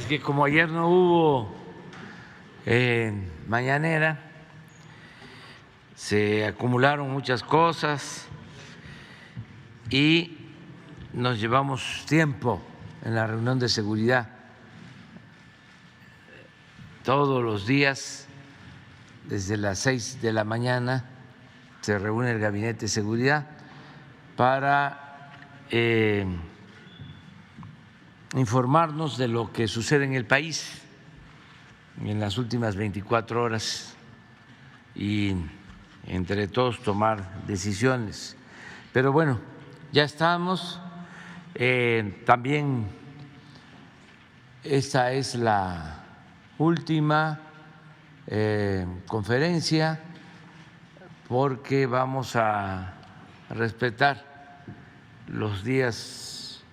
que como ayer no hubo mañanera, se acumularon muchas cosas y nos llevamos tiempo en la reunión de seguridad. Todos los días, desde las 6 de la mañana, se reúne el Gabinete de Seguridad para informarnos de lo que sucede en el país en las últimas 24 horas y entre todos tomar decisiones. Pero bueno, ya estamos. También esta es la última conferencia porque vamos a respetar los días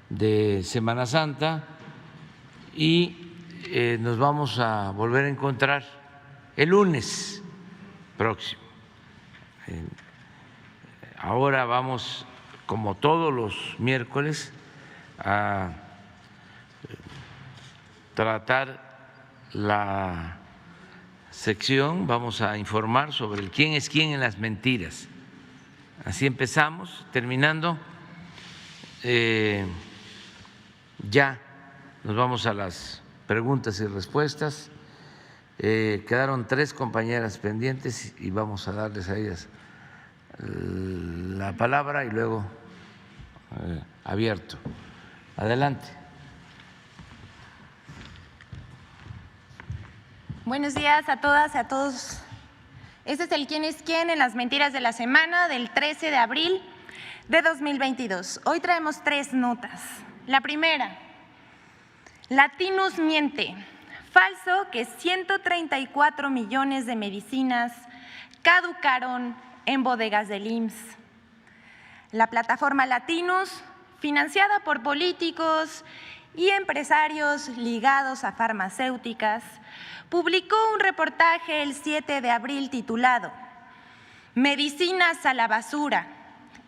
de Semana Santa y nos vamos a volver a encontrar el lunes próximo. Ahora vamos, como todos los miércoles, a tratar la sección, vamos a informar sobre el quién es quién en las mentiras. Así empezamos, terminando, ya nos vamos a las preguntas y respuestas. Quedaron 3 compañeras pendientes y vamos a darles a ellas la palabra y luego abierto. Adelante. Buenos días a todas y a todos. Este es el quién es quién en las mentiras de la semana del 13 de abril de 2022. Hoy traemos 3 notas. La primera, Latinos miente. Falso que 134 millones de medicinas caducaron en bodegas del IMSS. La plataforma Latinos, financiada por políticos y empresarios ligados a farmacéuticas, publicó un reportaje el 7 de abril titulado Medicinas a la basura,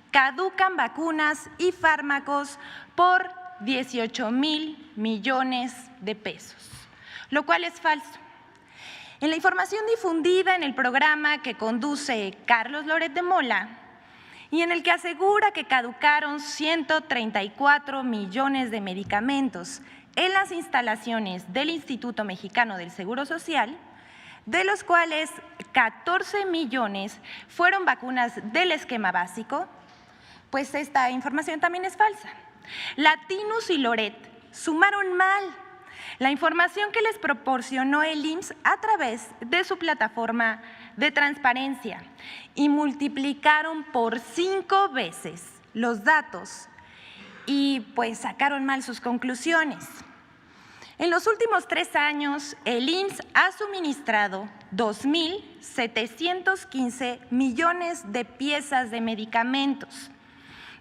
caducan vacunas y fármacos por 18,000 millones de pesos, lo cual es falso. En la información difundida en el programa que conduce Carlos Loret de Mola y en el que asegura que caducaron 134 millones de medicamentos en las instalaciones del Instituto Mexicano del Seguro Social, de los cuales 14 millones fueron vacunas del esquema básico, pues esta información también es falsa. Latinos y Loret sumaron mal la información que les proporcionó el IMSS a través de su plataforma de transparencia y multiplicaron por 5 veces los datos y pues sacaron mal sus conclusiones. En los últimos 3 años, el IMSS ha suministrado 2,715 millones de piezas de medicamentos.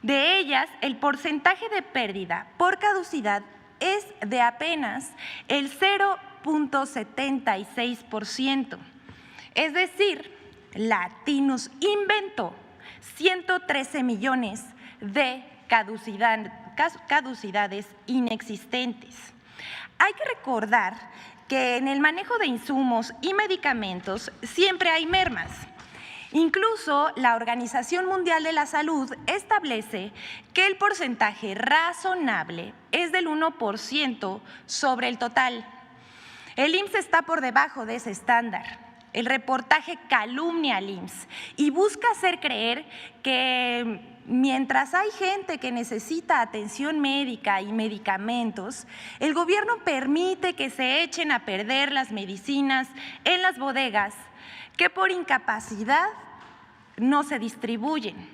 De ellas, el porcentaje de pérdida por caducidad es de apenas el 0,76%. Es decir, Latinos inventó 113 millones de caducidades inexistentes. Hay que recordar que en el manejo de insumos y medicamentos siempre hay mermas. Incluso la Organización Mundial de la Salud establece que el porcentaje razonable es del 1% sobre el total. El IMSS está por debajo de ese estándar. El reportaje calumnia al IMSS y busca hacer creer que mientras hay gente que necesita atención médica y medicamentos, el gobierno permite que se echen a perder las medicinas en las bodegas que por incapacidad no se distribuyen.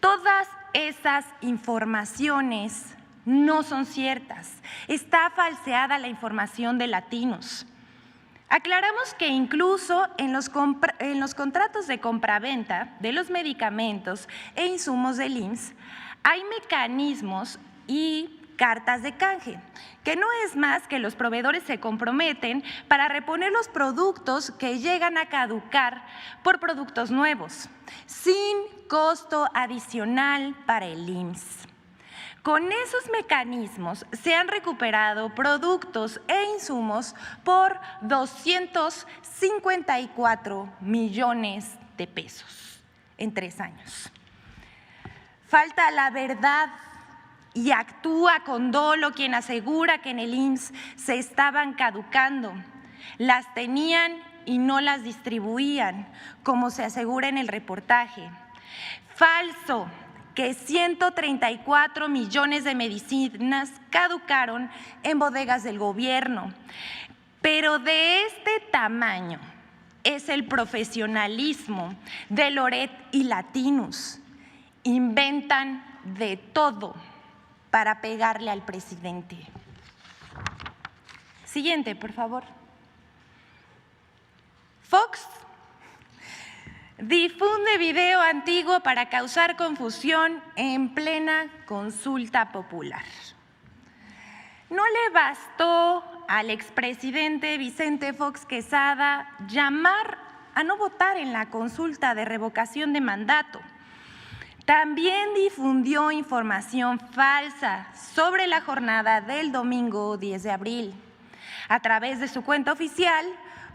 Todas esas informaciones no son ciertas. Está falseada la información de Latinos. Aclaramos que incluso en los contratos de compraventa de los medicamentos e insumos del IMSS hay mecanismos y cartas de canje, que no es más que los proveedores se comprometen para reponer los productos que llegan a caducar por productos nuevos, sin costo adicional para el IMSS. Con esos mecanismos se han recuperado productos e insumos por 254 millones de pesos en 3 años. Falta la verdad y actúa con dolo quien asegura que en el IMSS se estaban caducando. Las tenían y no las distribuían, como se asegura en el reportaje. Falso que 134 millones de medicinas caducaron en bodegas del gobierno. Pero de este tamaño es el profesionalismo de Loret y Latinus. Inventan de todo para pegarle al presidente. Siguiente, por favor. Fox difunde video antiguo para causar confusión en plena consulta popular. No le bastó al expresidente Vicente Fox Quesada llamar a no votar en la consulta de revocación de mandato. También difundió información falsa sobre la jornada del domingo 10 de abril. A través de su cuenta oficial,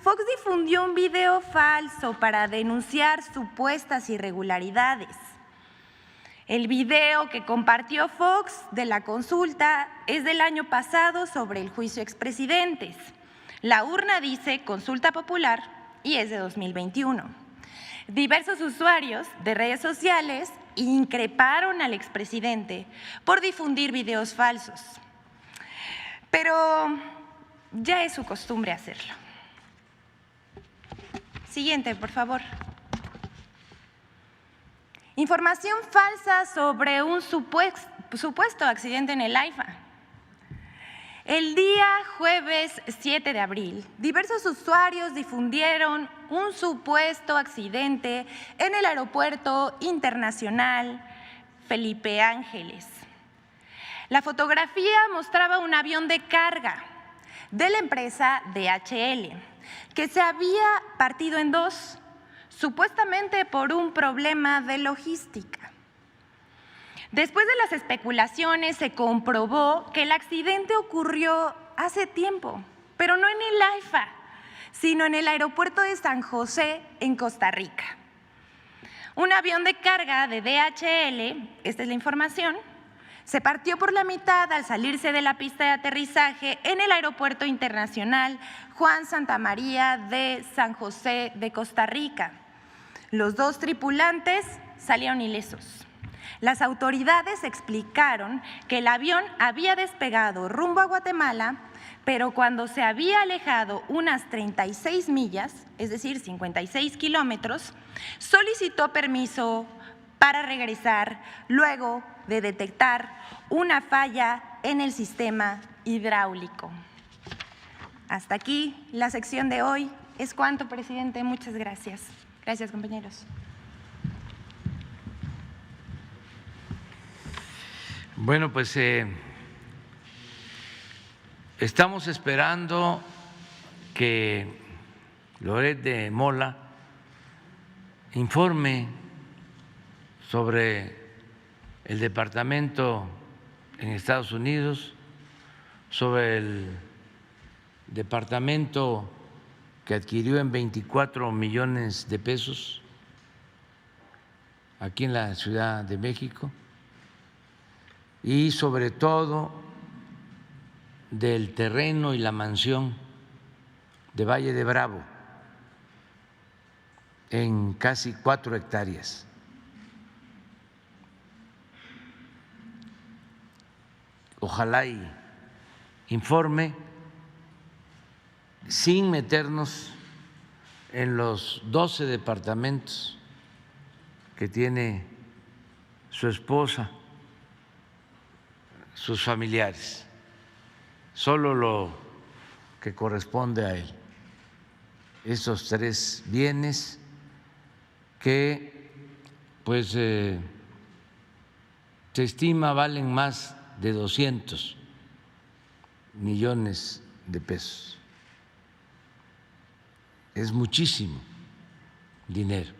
Fox difundió un video falso para denunciar supuestas irregularidades. El video que compartió Fox de la consulta es del año pasado sobre el juicio expresidentes. La urna dice consulta popular y es de 2021. Diversos usuarios de redes sociales increparon al expresidente por difundir videos falsos. Pero ya es su costumbre hacerlo. Siguiente, por favor. Información falsa sobre un supuesto accidente en el AIFA. El día jueves 7 de abril, diversos usuarios difundieron un supuesto accidente en el Aeropuerto Internacional Felipe Ángeles. La fotografía mostraba un avión de carga de la empresa DHL, que se había partido en dos, supuestamente por un problema de logística. Después de las especulaciones se comprobó que el accidente ocurrió hace tiempo, pero no en el AIFA, sino en el aeropuerto de San José, en Costa Rica. Un avión de carga de DHL, esta es la información, se partió por la mitad al salirse de la pista de aterrizaje en el Aeropuerto Internacional Juan Santamaría de San José de Costa Rica. Los 2 tripulantes salieron ilesos. Las autoridades explicaron que el avión había despegado rumbo a Guatemala, pero cuando se había alejado unas 36 millas, es decir, 56 kilómetros, solicitó permiso para regresar luego de detectar una falla en el sistema hidráulico. Hasta aquí la sección de hoy. Es cuanto, presidente. Muchas gracias. Gracias, compañeros. Bueno, pues estamos esperando que Loret de Mola informe sobre el departamento en Estados Unidos, sobre el departamento que adquirió en 24 millones de pesos aquí en la Ciudad de México y sobre todo del terreno y la mansión de Valle de Bravo en casi 4 hectáreas. Ojalá y informe sin meternos en los 12 departamentos que tiene su esposa, sus familiares, solo lo que corresponde a él. Esos 3 bienes que pues se estima valen más de 200 millones de pesos. Es muchísimo dinero.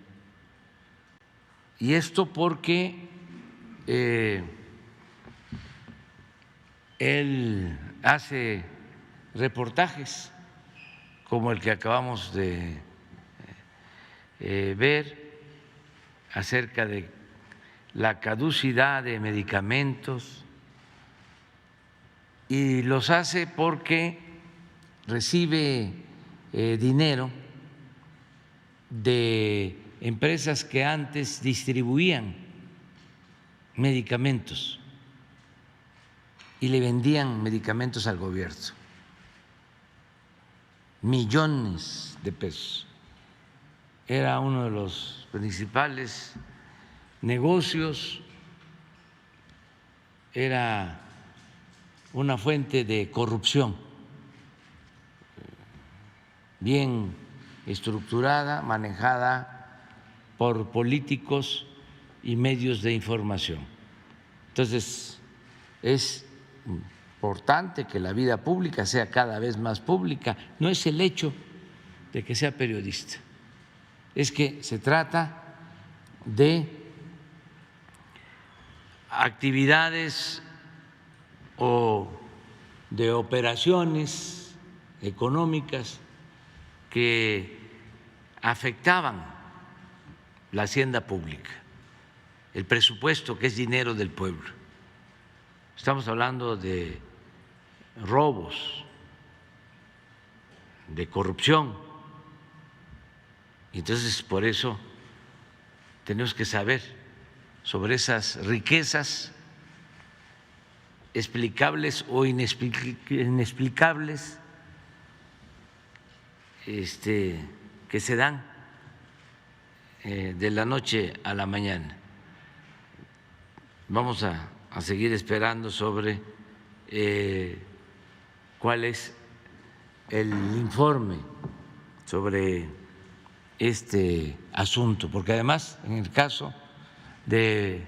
Y esto porque Él hace reportajes como el que acabamos de ver acerca de la caducidad de medicamentos, y los hace porque recibe dinero de empresas que antes distribuían medicamentos y le vendían medicamentos al gobierno, millones de pesos. Era uno de los principales negocios, era una fuente de corrupción bien estructurada, manejada por políticos y medios de información. Entonces, es importante que la vida pública sea cada vez más pública. No es el hecho de que sea periodista, es que se trata de actividades o de operaciones económicas que afectaban la hacienda pública, el presupuesto, que es dinero del pueblo. Estamos hablando de robos, de corrupción. Y entonces, por eso tenemos que saber sobre esas riquezas explicables o inexplicables que se dan de la noche a la mañana. Vamos a seguir esperando sobre cuál es el informe sobre este asunto, porque además en el caso de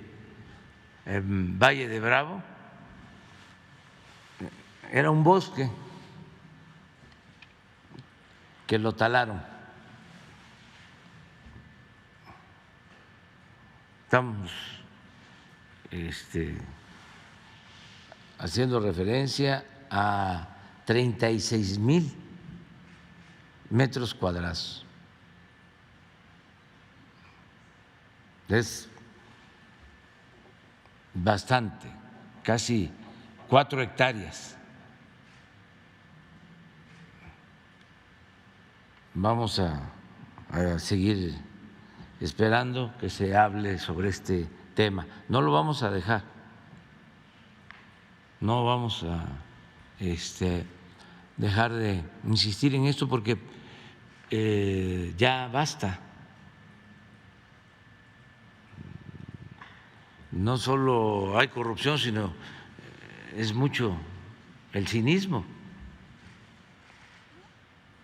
Valle de Bravo era un bosque que lo talaron. Estamos haciendo referencia a 36,000 metros cuadrados. Es bastante, casi 4 hectáreas. Vamos a seguir esperando que se hable sobre este tema. No lo vamos a dejar, no vamos a dejar de insistir en esto porque ya basta. No solo hay corrupción, sino es mucho el cinismo.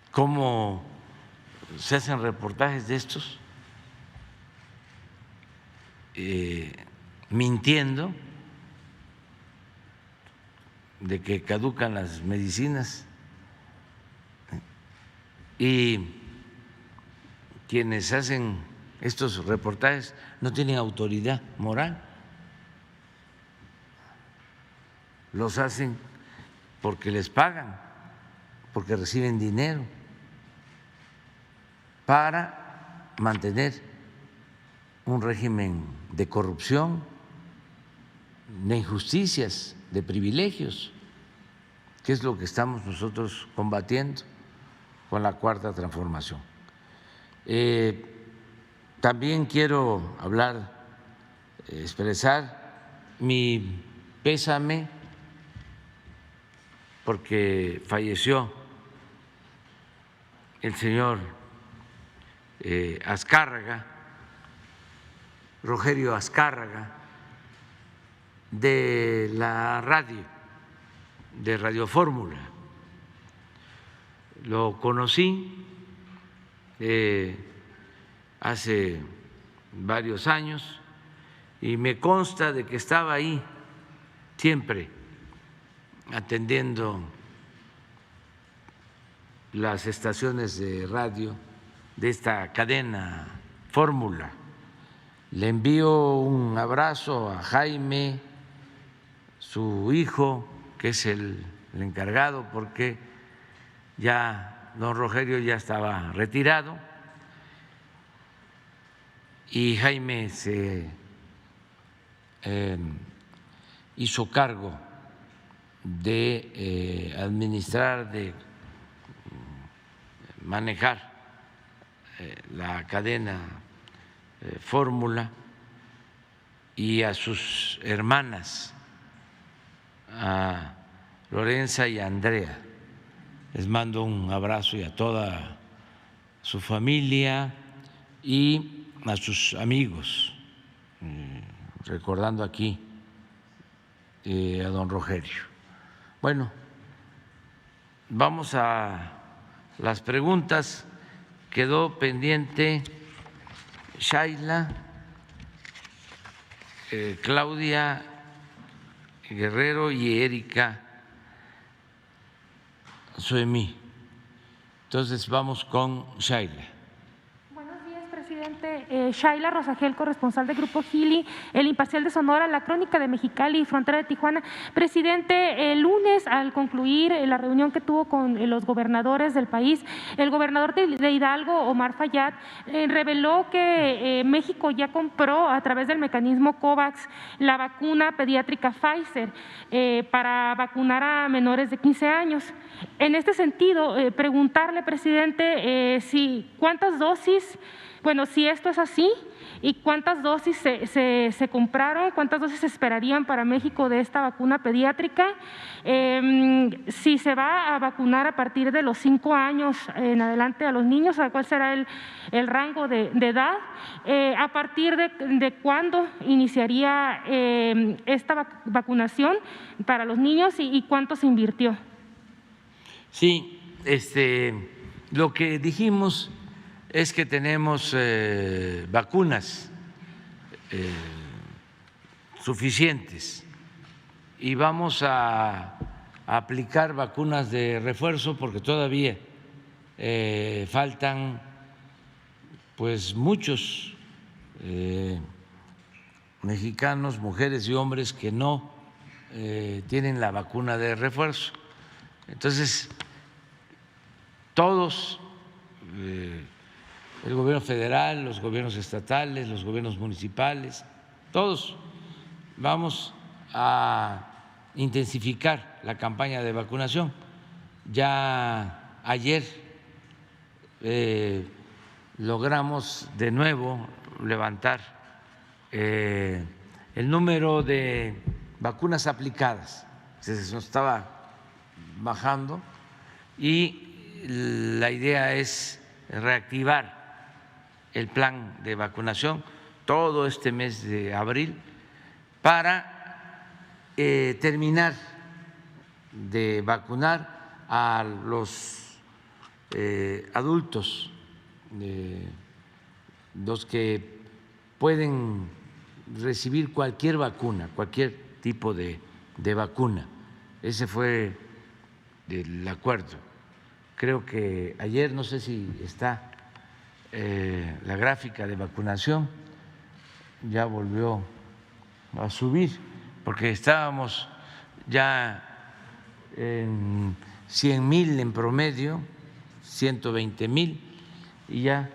¿Cómo se hacen reportajes de estos? Mintiendo de que caducan las medicinas, y quienes hacen estos reportajes no tienen autoridad moral, los hacen porque les pagan, porque reciben dinero para mantener un régimen de corrupción, de injusticias, de privilegios, que es lo que estamos nosotros combatiendo con la Cuarta Transformación. También quiero hablar, expresar mi pésame porque falleció el señor Azcárraga, Rogelio Azcárraga, de la radio, de Radio Fórmula. Lo conocí hace varios años y me consta de que estaba ahí siempre atendiendo las estaciones de radio de esta cadena Fórmula. Le envío un abrazo a Jaime, su hijo, que es el encargado, porque ya don Rogelio ya estaba retirado y Jaime se hizo cargo de administrar, de manejar la cadena Fórmula, y a sus hermanas, a Lorenza y a Andrea, les mando un abrazo, y a toda su familia y a sus amigos, recordando aquí a don Rogelio. Bueno, vamos a las preguntas. Quedó pendiente Shaila, Claudia Guerrero y Erika Soemí. Entonces vamos con Shaila. Buenos días, presidente. Shaila Rosagel, corresponsal de Grupo Gili, El Imparcial de Sonora, La Crónica de Mexicali y Frontera de Tijuana. Presidente, el lunes, al concluir la reunión que tuvo con los gobernadores del país, el gobernador de Hidalgo, Omar Fayad, reveló que México ya compró a través del mecanismo COVAX la vacuna pediátrica Pfizer para vacunar a menores de 15 años. En este sentido, preguntarle, presidente, cuántas dosis, bueno, si esto es así, y cuántas dosis se compraron, cuántas dosis se esperarían para México de esta vacuna pediátrica, si se va a vacunar a partir de los 5 años en adelante a los niños, cuál será el rango de edad, a partir de cuándo iniciaría esta vacunación para los niños y cuánto se invirtió. Sí, lo que dijimos es que tenemos vacunas suficientes y vamos a aplicar vacunas de refuerzo, porque todavía faltan pues muchos mexicanos, mujeres y hombres que no tienen la vacuna de refuerzo. Entonces, todos, el gobierno federal, los gobiernos estatales, los gobiernos municipales, todos vamos a intensificar la campaña de vacunación. Ya ayer logramos de nuevo levantar el número de vacunas aplicadas, se nos estaba bajando, y la idea es reactivar el plan de vacunación todo este mes de abril para terminar de vacunar a los adultos, los que pueden recibir cualquier vacuna, cualquier tipo de vacuna. Ese fue el acuerdo. Creo que ayer, no sé si está la gráfica de vacunación, ya volvió a subir, porque estábamos ya en 100,000 en promedio, 120,000, y ya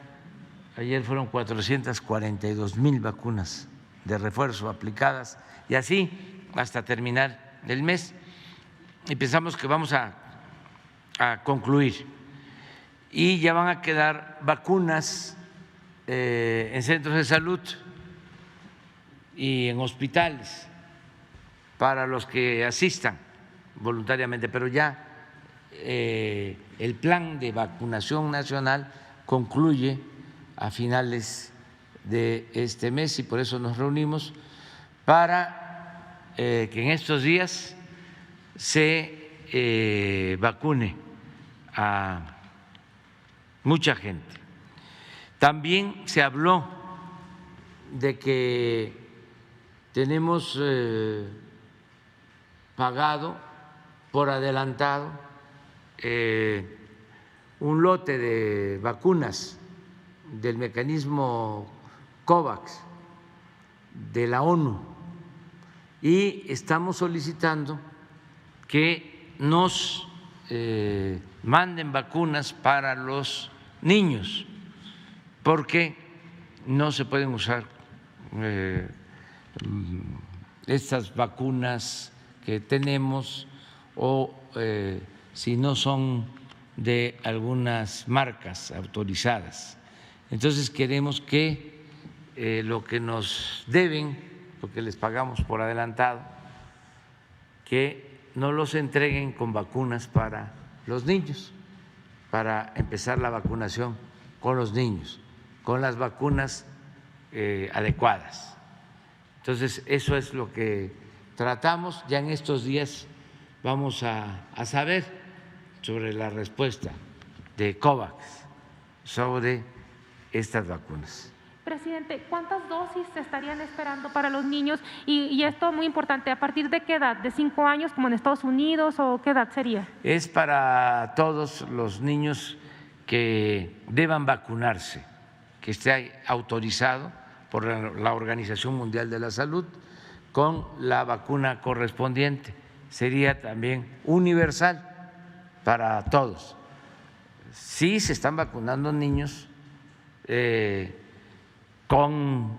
ayer fueron 442,000 vacunas de refuerzo aplicadas, y así hasta terminar el mes. Y pensamos que vamos a concluir, y ya van a quedar vacunas en centros de salud y en hospitales para los que asistan voluntariamente, pero ya el plan de vacunación nacional concluye a finales de este mes, y por eso nos reunimos para que en estos días se vacune a mucha gente. También se habló de que tenemos pagado por adelantado un lote de vacunas del mecanismo COVAX de la ONU, y estamos solicitando que nos manden vacunas para los niños, porque no se pueden usar estas vacunas que tenemos o si no son de algunas marcas autorizadas. Entonces queremos que lo que nos deben, porque les pagamos por adelantado, que no los entreguen con vacunas para los niños, para empezar la vacunación con los niños, con las vacunas adecuadas. Entonces, eso es lo que tratamos. Ya en estos días vamos a saber sobre la respuesta de COVAX sobre estas vacunas. Presidente, ¿cuántas dosis se estarían esperando para los niños? Y esto muy importante, ¿a partir de qué edad? ¿De 5 años como en Estados Unidos o qué edad sería? Es para todos los niños que deban vacunarse, que esté autorizado por la Organización Mundial de la Salud con la vacuna correspondiente. Sería también universal para todos. Sí se están vacunando niños con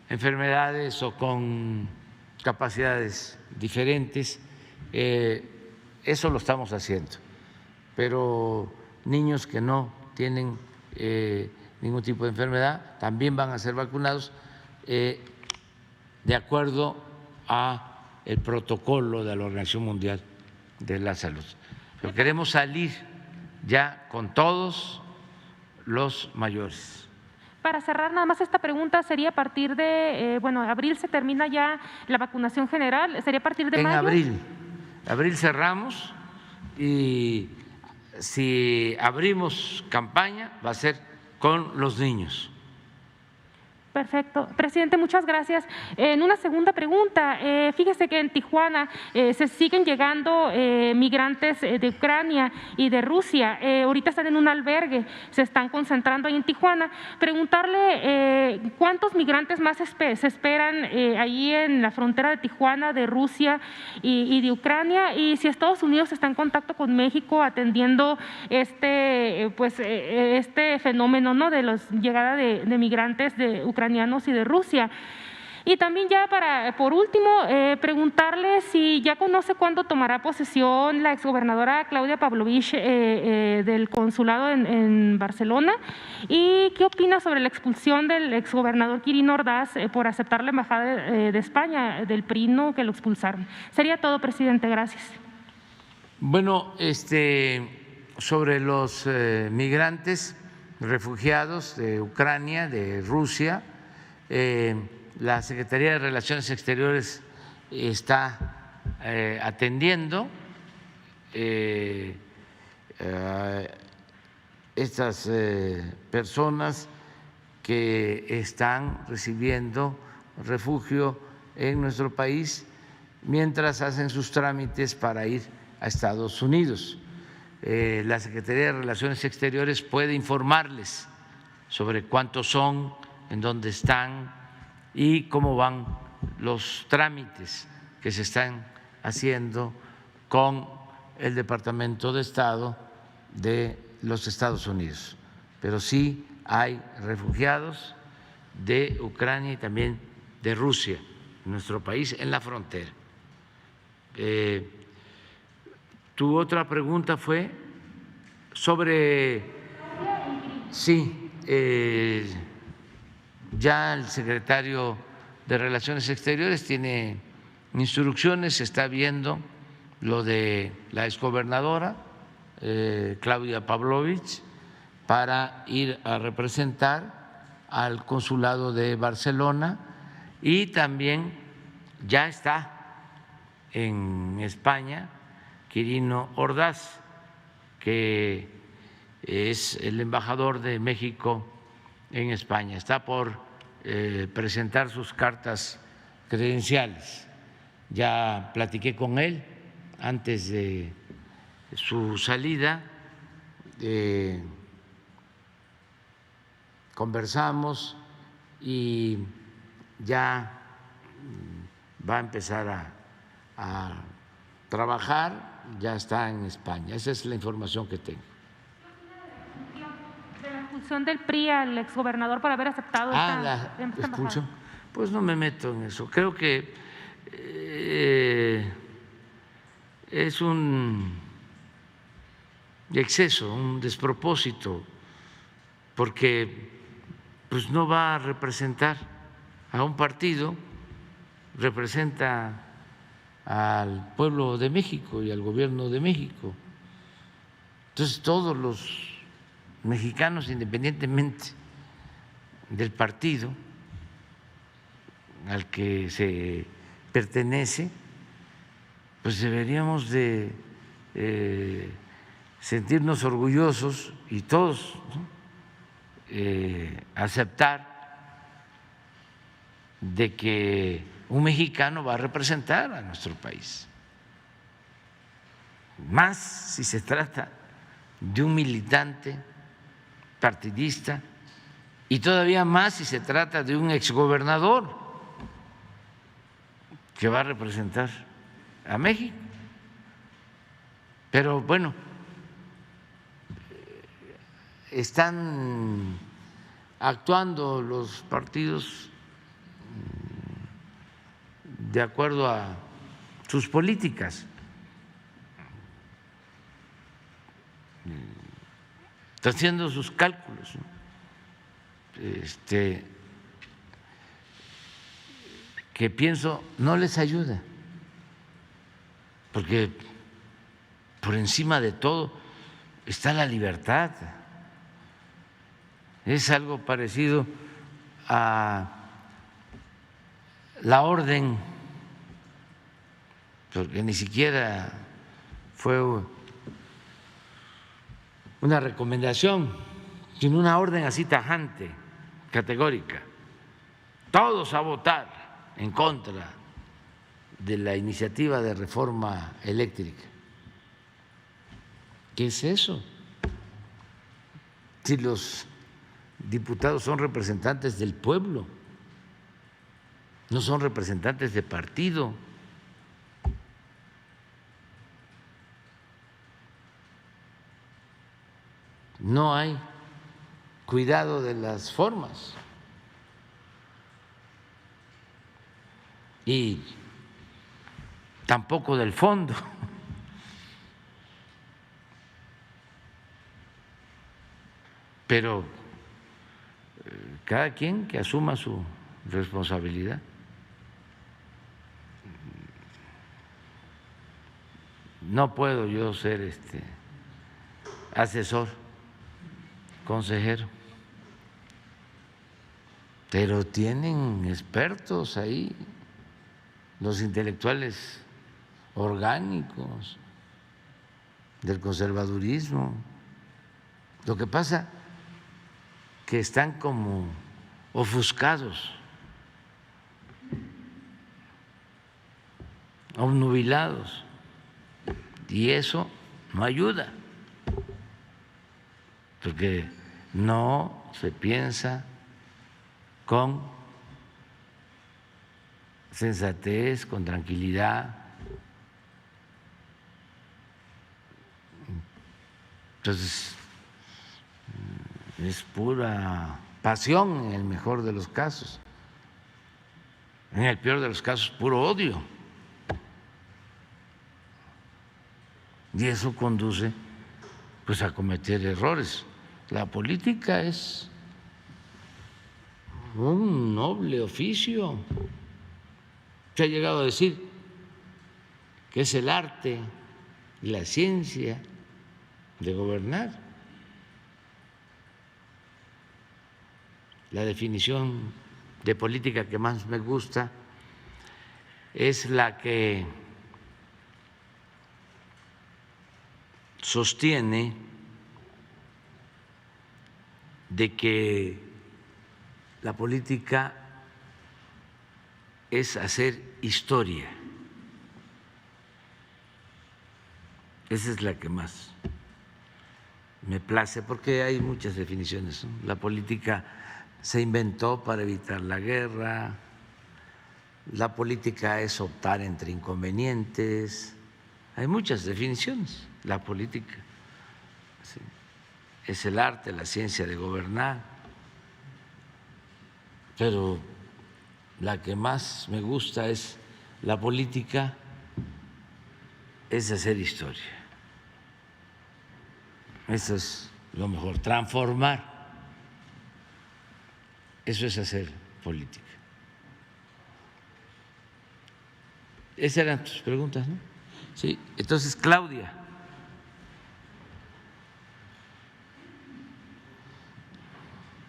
enfermedades o con capacidades diferentes, eso lo estamos haciendo, pero niños que no tienen ningún tipo de enfermedad también van a ser vacunados de acuerdo a el protocolo de la Organización Mundial de la Salud. Pero queremos salir ya con todos los mayores. Para cerrar nada más esta pregunta, ¿sería a partir de, abril se termina ya la vacunación general? ¿Sería a partir de mayo? En abril cerramos y si abrimos campaña va a ser con los niños. Perfecto. Presidente, muchas gracias. En una segunda pregunta, fíjese que en Tijuana se siguen llegando migrantes de Ucrania y de Rusia. Ahorita están en un albergue, se están concentrando ahí en Tijuana. Preguntarle cuántos migrantes más se esperan ahí en la frontera de Tijuana, de Rusia y de Ucrania, y si Estados Unidos está en contacto con México atendiendo este fenómeno, ¿no?, de la llegada de migrantes de ucranianos y de Rusia. Y también ya por último, preguntarle si ya conoce cuándo tomará posesión la exgobernadora Claudia Pavlovich del consulado en Barcelona, y qué opina sobre la expulsión del exgobernador Quirino Ordaz por aceptar la embajada de España, del PRI, ¿no?, que lo expulsaron. Sería todo, presidente. Gracias. Bueno, sobre los migrantes refugiados de Ucrania, de Rusia, la Secretaría de Relaciones Exteriores está atendiendo estas personas que están recibiendo refugio en nuestro país mientras hacen sus trámites para ir a Estados Unidos. La Secretaría de Relaciones Exteriores puede informarles sobre cuántos son, en dónde están y cómo van los trámites que se están haciendo con el Departamento de Estado de los Estados Unidos. Pero sí hay refugiados de Ucrania y también de Rusia en nuestro país, en la frontera. Tu otra pregunta fue sobre… Sí, ya el secretario de Relaciones Exteriores tiene instrucciones, se está viendo lo de la exgobernadora Claudia Pavlovich para ir a representar al consulado de Barcelona, y también ya está en España Quirino Ordaz, que es el embajador de México en España. Está por presentar sus cartas credenciales. Ya platiqué con él antes de su salida, conversamos y ya va a empezar a trabajar, ya está en España. Esa es la información que tengo. De la expulsión del PRI al exgobernador por haber aceptado la esta expulsión. embajada. Pues no me meto en eso. Creo que es un exceso, un despropósito, porque pues no va a representar a un partido, representa al pueblo de México y al gobierno de México. Entonces todos los mexicanos, independientemente del partido al que se pertenece, pues deberíamos de sentirnos orgullosos y todos, ¿no?, aceptar de que un mexicano va a representar a nuestro país, más si se trata de un militante partidista y todavía más si se trata de un exgobernador que va a representar a México. Pero bueno, están actuando los partidos de acuerdo a sus políticas. Están haciendo sus cálculos, ¿no? Que pienso no les ayuda, porque por encima de todo está la libertad. Es algo parecido a la orden, porque ni siquiera fue una recomendación, sino una orden así tajante, categórica. Todos a votar en contra de la iniciativa de reforma eléctrica. ¿Qué es eso? Si los diputados son representantes del pueblo, no son representantes de partido. No hay cuidado de las formas y tampoco del fondo. Pero cada quien que asuma su responsabilidad. No puedo yo ser asesor, consejero, pero tienen expertos ahí, los intelectuales orgánicos del conservadurismo. Lo que pasa que están como ofuscados, obnubilados, y eso no ayuda, porque no se piensa con sensatez, con tranquilidad. Entonces, es pura pasión en el mejor de los casos, en el peor de los casos puro odio, y eso conduce pues a cometer errores. La política es un noble oficio. Se ha llegado a decir que es el arte y la ciencia de gobernar. La definición de política que más me gusta es la que sostiene de que la política es hacer historia. Esa es la que más me place, porque hay muchas definiciones, ¿no? La política se inventó para evitar la guerra, la política es optar entre inconvenientes, Hay muchas definiciones. La política es el arte, la ciencia de gobernar, pero la que más me gusta es la política, es hacer historia. Eso es lo mejor, transformar. Eso es hacer política. Esas eran tus preguntas, ¿no? Sí, entonces Claudia.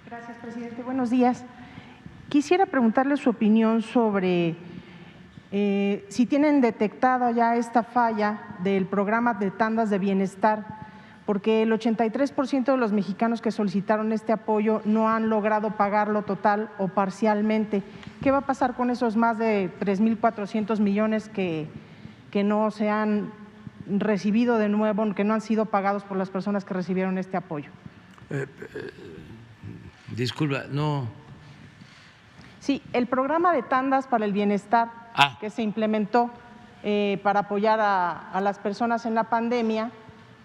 Gracias, presidente. Buenos días. Quisiera preguntarle su opinión sobre si tienen detectada ya esta falla del programa de tandas de bienestar, porque el 83% de los mexicanos que solicitaron este apoyo no han logrado pagarlo total o parcialmente. ¿Qué va a pasar con esos más de 3.400 millones que no se han recibido de nuevo, que no han sido pagados por las personas que recibieron este apoyo? Disculpa, no. Sí, el programa de tandas para el bienestar que se implementó para apoyar a las personas en la pandemia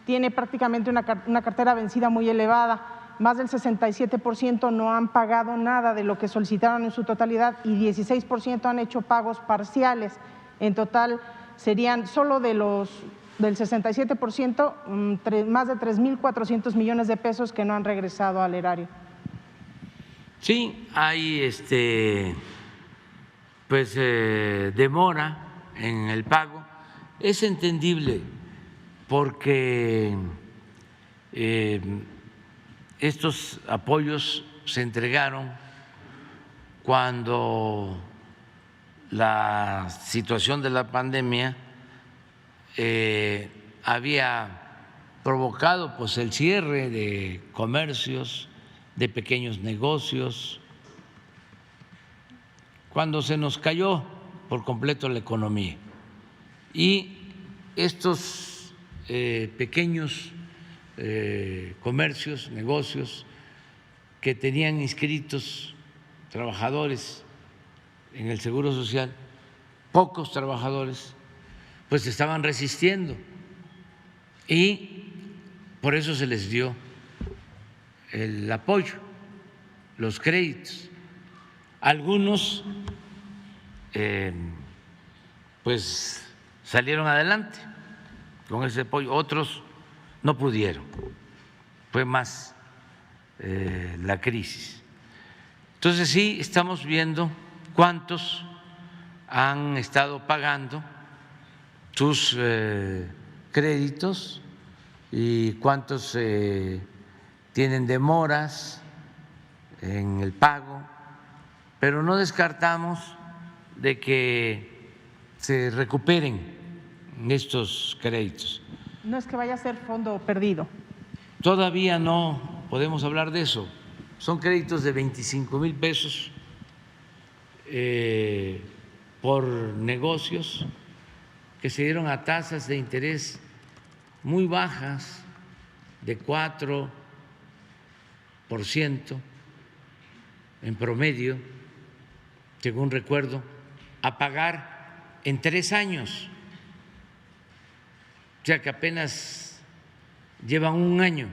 tiene prácticamente una cartera vencida muy elevada. Más del 67% no han pagado nada de lo que solicitaron en su totalidad y 16% han hecho pagos parciales. En total serían solo del 67%, más de 3.400 millones de pesos que no han regresado al erario. Sí, hay pues demora en el pago. Es entendible porque estos apoyos se entregaron cuando la situación de la pandemia había provocado pues el cierre de comercios, de pequeños negocios, cuando se nos cayó por completo la economía. Y estos pequeños comercios, negocios que tenían inscritos trabajadores en el Seguro Social, pocos trabajadores, pues estaban resistiendo y por eso se les dio el apoyo, los créditos. Algunos pues salieron adelante con ese apoyo, otros no pudieron, fue más la crisis. Entonces sí, estamos viendo cuántos han estado pagando sus créditos y cuántos tienen demoras en el pago, pero no descartamos de que se recuperen estos créditos. No es que vaya a ser fondo perdido. Todavía no podemos hablar de eso. Son créditos de 25,000 pesos por negocios que se dieron a tasas de interés muy bajas, de 4% en promedio, según recuerdo, a pagar en 3 años, o sea que apenas llevan 1 año,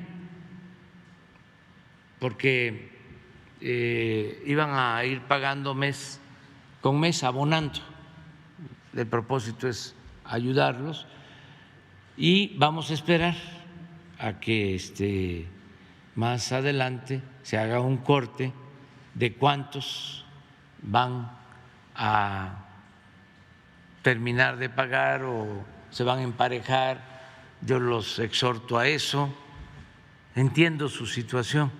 porque iban a ir pagando mes con mes, abonando. El propósito es ayudarlos y vamos a esperar a que más adelante se haga un corte de cuántos van a terminar de pagar o se van a emparejar. Yo los exhorto a eso. Entiendo su situación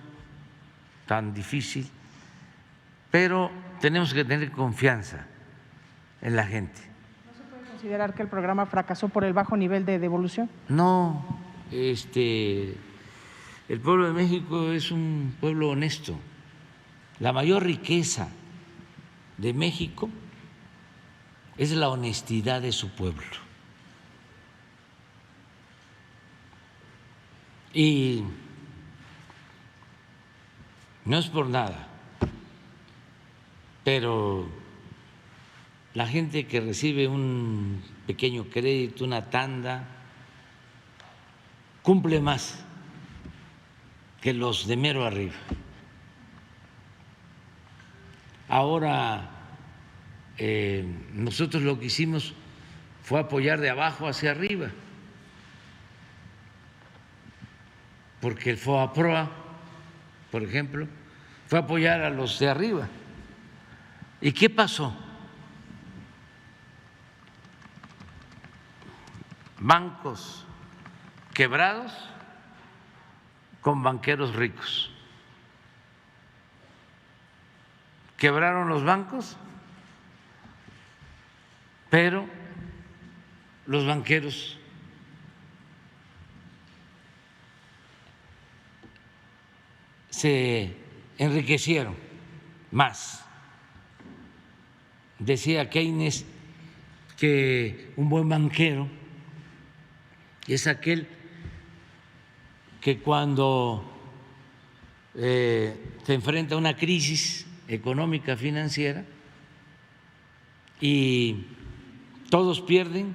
tan difícil, pero tenemos que tener confianza en la gente. ¿No se puede considerar que el programa fracasó por el bajo nivel de devolución? No, el pueblo de México es un pueblo honesto. La mayor riqueza de México es la honestidad de su pueblo. Y no es por nada, pero la gente que recibe un pequeño crédito, una tanda, cumple más que los de mero arriba. Ahora nosotros lo que hicimos fue apoyar de abajo hacia arriba, porque el FOAPROA, por ejemplo, fue apoyar a los de arriba. ¿Y qué pasó? Bancos quebrados con banqueros ricos. Quebraron los bancos, pero los banqueros se enriquecieron más. Decía Keynes que un buen banquero es aquel que cuando se enfrenta a una crisis económica financiera y todos pierden,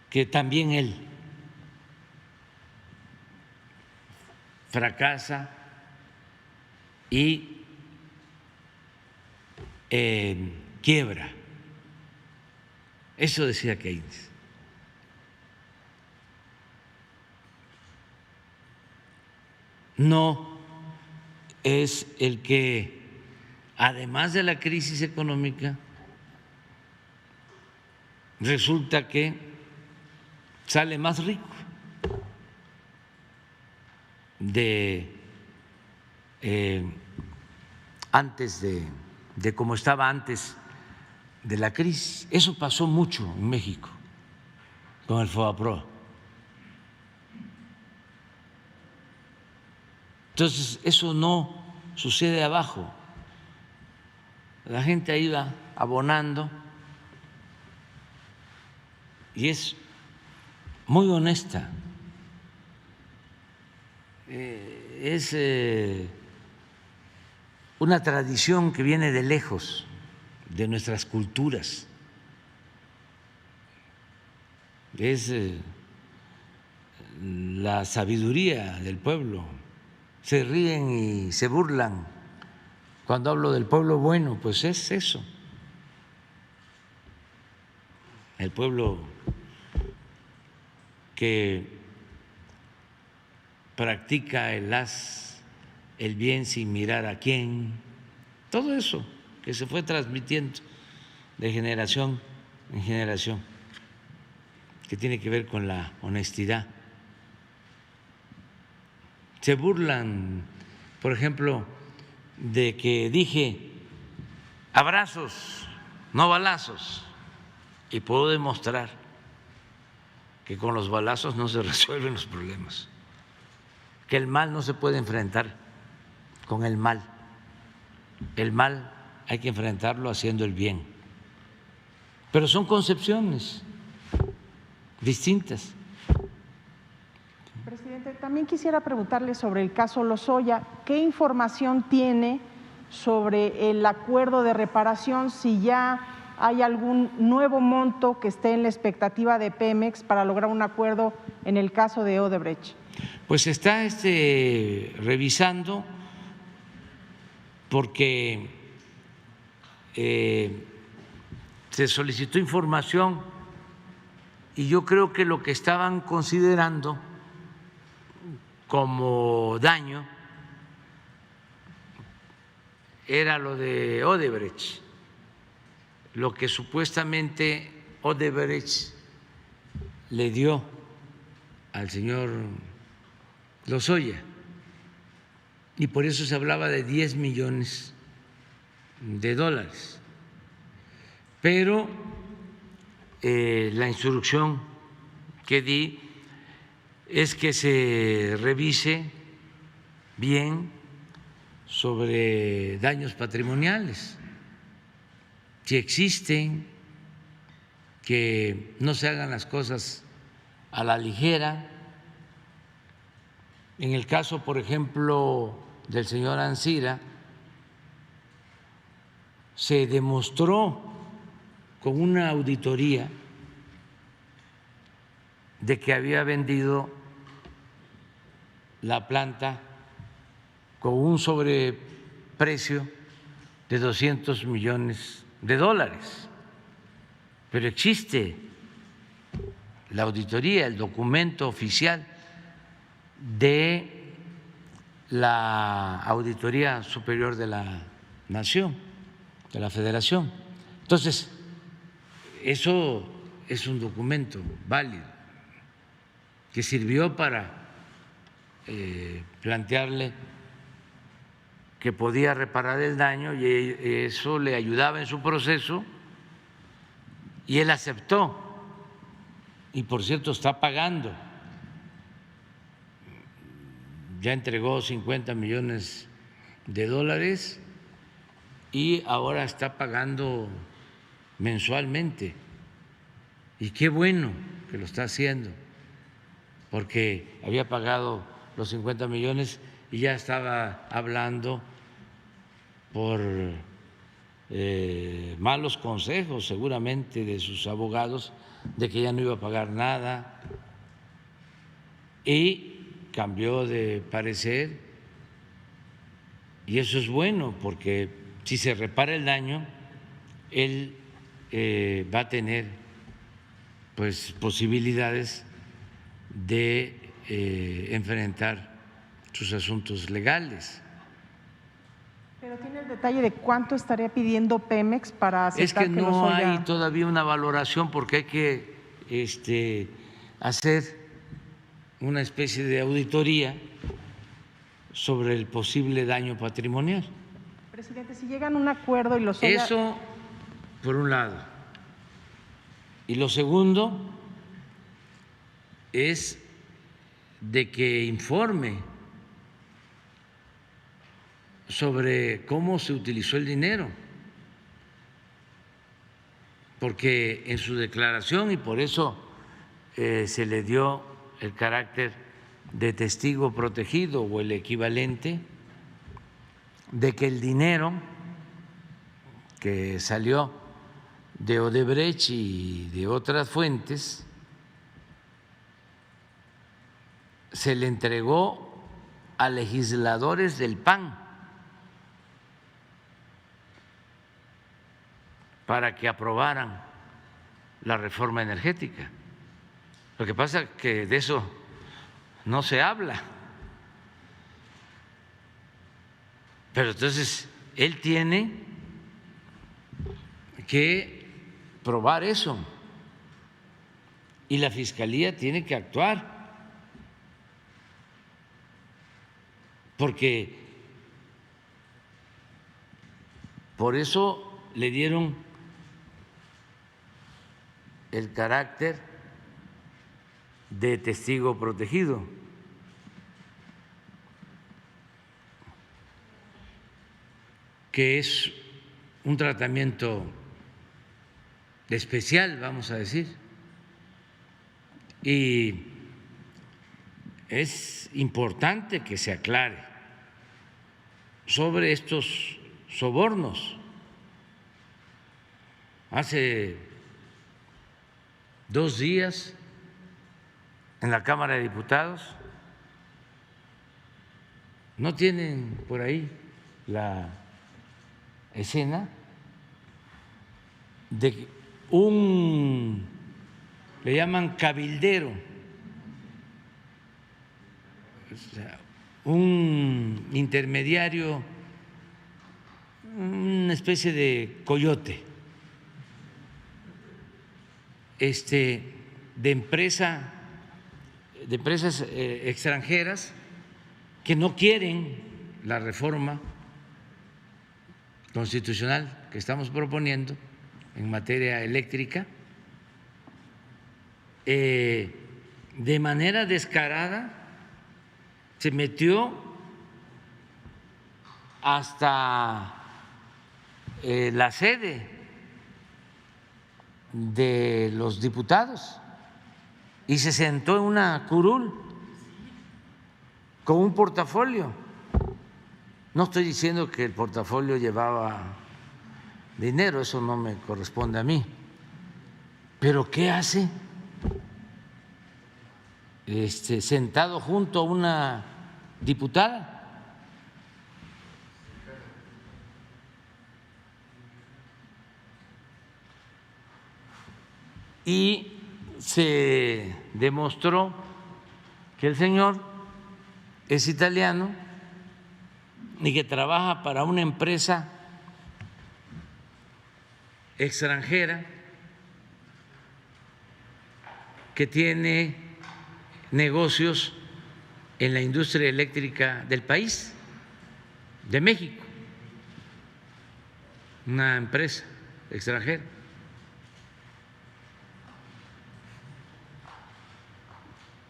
que también él fracasa y quiebra. Eso decía Keynes. No es el que, además de la crisis económica, resulta que sale más rico de antes de como estaba antes de la crisis. Eso pasó mucho en México con el FOAPROA. Entonces, eso no sucede abajo. La gente iba abonando y es muy honesta. Es una tradición que viene de lejos, de nuestras culturas. Es la sabiduría del pueblo. Se ríen y se burlan cuando hablo del pueblo bueno, pues es eso. El pueblo que practica el bien sin mirar a quién, todo eso que se fue transmitiendo de generación en generación, que tiene que ver con la honestidad. Se burlan, por ejemplo, de que dije abrazos, no balazos, y puedo demostrar que con los balazos no se resuelven los problemas, que el mal no se puede enfrentar con el mal. El mal hay que enfrentarlo haciendo el bien. Pero son concepciones distintas. Presidente, también quisiera preguntarle sobre el caso Lozoya. ¿Qué información tiene sobre el acuerdo de reparación? Si ya hay algún nuevo monto que esté en la expectativa de Pemex para lograr un acuerdo en el caso de Odebrecht. Pues está revisando, porque se solicitó información y yo creo que lo que estaban considerando como daño era lo de Odebrecht, lo que supuestamente Odebrecht le dio al señor Lozoya, y por eso se hablaba de 10 millones de dólares. Pero la instrucción que di es que se revise bien sobre daños patrimoniales, si existen, que no se hagan las cosas a la ligera. En el caso, por ejemplo, del señor Ancira, se demostró con una auditoría de que había vendido la planta con un sobreprecio de $200 millones. Pero existe la auditoría, el documento oficial de la Auditoría Superior de la Nación, de la Federación. Entonces, eso es un documento válido que sirvió para plantearle que podía reparar el daño y eso le ayudaba en su proceso y él aceptó y por cierto está pagando, ya entregó $50 millones y ahora está pagando mensualmente y qué bueno que lo está haciendo porque había pagado los 50 millones y ya estaba hablando por malos consejos seguramente de sus abogados de que ya no iba a pagar nada y cambió de parecer y eso es bueno porque si se repara el daño él va a tener pues posibilidades de enfrentar sus asuntos legales. Pero tiene el detalle de cuánto estaría pidiendo Pemex para aceptar Es que no Lozoya... hay todavía una valoración porque hay que hacer una especie de auditoría sobre el posible daño patrimonial. Presidente, si llegan a un acuerdo y Lozoya... Eso por un lado. Y lo segundo es de que informe sobre cómo se utilizó el dinero, porque en su declaración, y por eso se le dio el carácter de testigo protegido o el equivalente, de que el dinero que salió de Odebrecht y de otras fuentes se le entregó a legisladores del PAN para que aprobaran la reforma energética. Lo que pasa es que de eso no se habla. Pero entonces él tiene que probar eso y la Fiscalía tiene que actuar. Porque por eso le dieron el carácter de testigo protegido. Que es un tratamiento especial, vamos a decir, y es importante que se aclare sobre estos sobornos. Hace 2 días en la Cámara de Diputados, ¿no tienen por ahí la escena de le llaman cabildero, o sea, un intermediario, una especie de coyote, de empresas extranjeras que no quieren la reforma constitucional que estamos proponiendo en materia eléctrica, de manera descarada se metió hasta la sede de los diputados y se sentó en una curul con un portafolio. No estoy diciendo que el portafolio llevaba dinero, eso no me corresponde a mí. Pero ¿qué hace sentado junto a una diputada? Y se demostró que el señor es italiano y que trabaja para una empresa extranjera que tiene negocios en la industria eléctrica del país, de México, una empresa extranjera.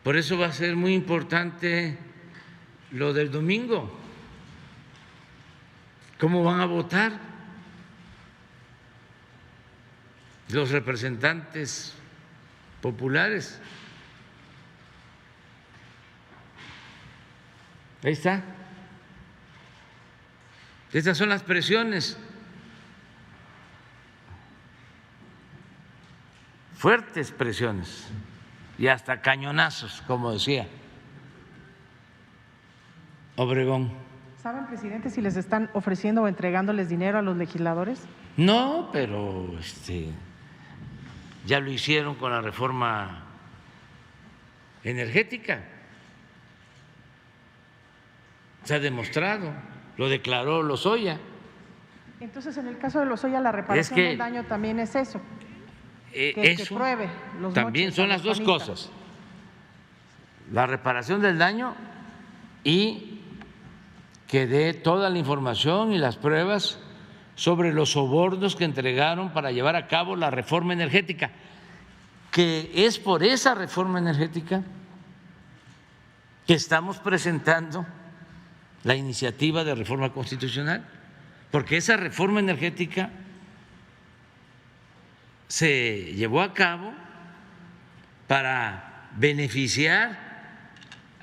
Por eso va a ser muy importante lo del domingo. ¿Cómo van a votar los representantes populares? Ahí está. Estas son las presiones fuertes, presiones y hasta cañonazos, como decía Obregón. ¿Saben, presidente, si les están ofreciendo o entregándoles dinero a los legisladores? No, pero ya lo hicieron con la reforma energética. Se ha demostrado, lo declaró Lozoya. Entonces, en el caso de Lozoya, la reparación del daño también es eso. Eso pruebe los también son las dos cosas: la reparación del daño y que dé toda la información y las pruebas sobre los sobornos que entregaron para llevar a cabo la reforma energética, que es por esa reforma energética que estamos presentando la iniciativa de reforma constitucional, porque esa reforma energética se llevó a cabo para beneficiar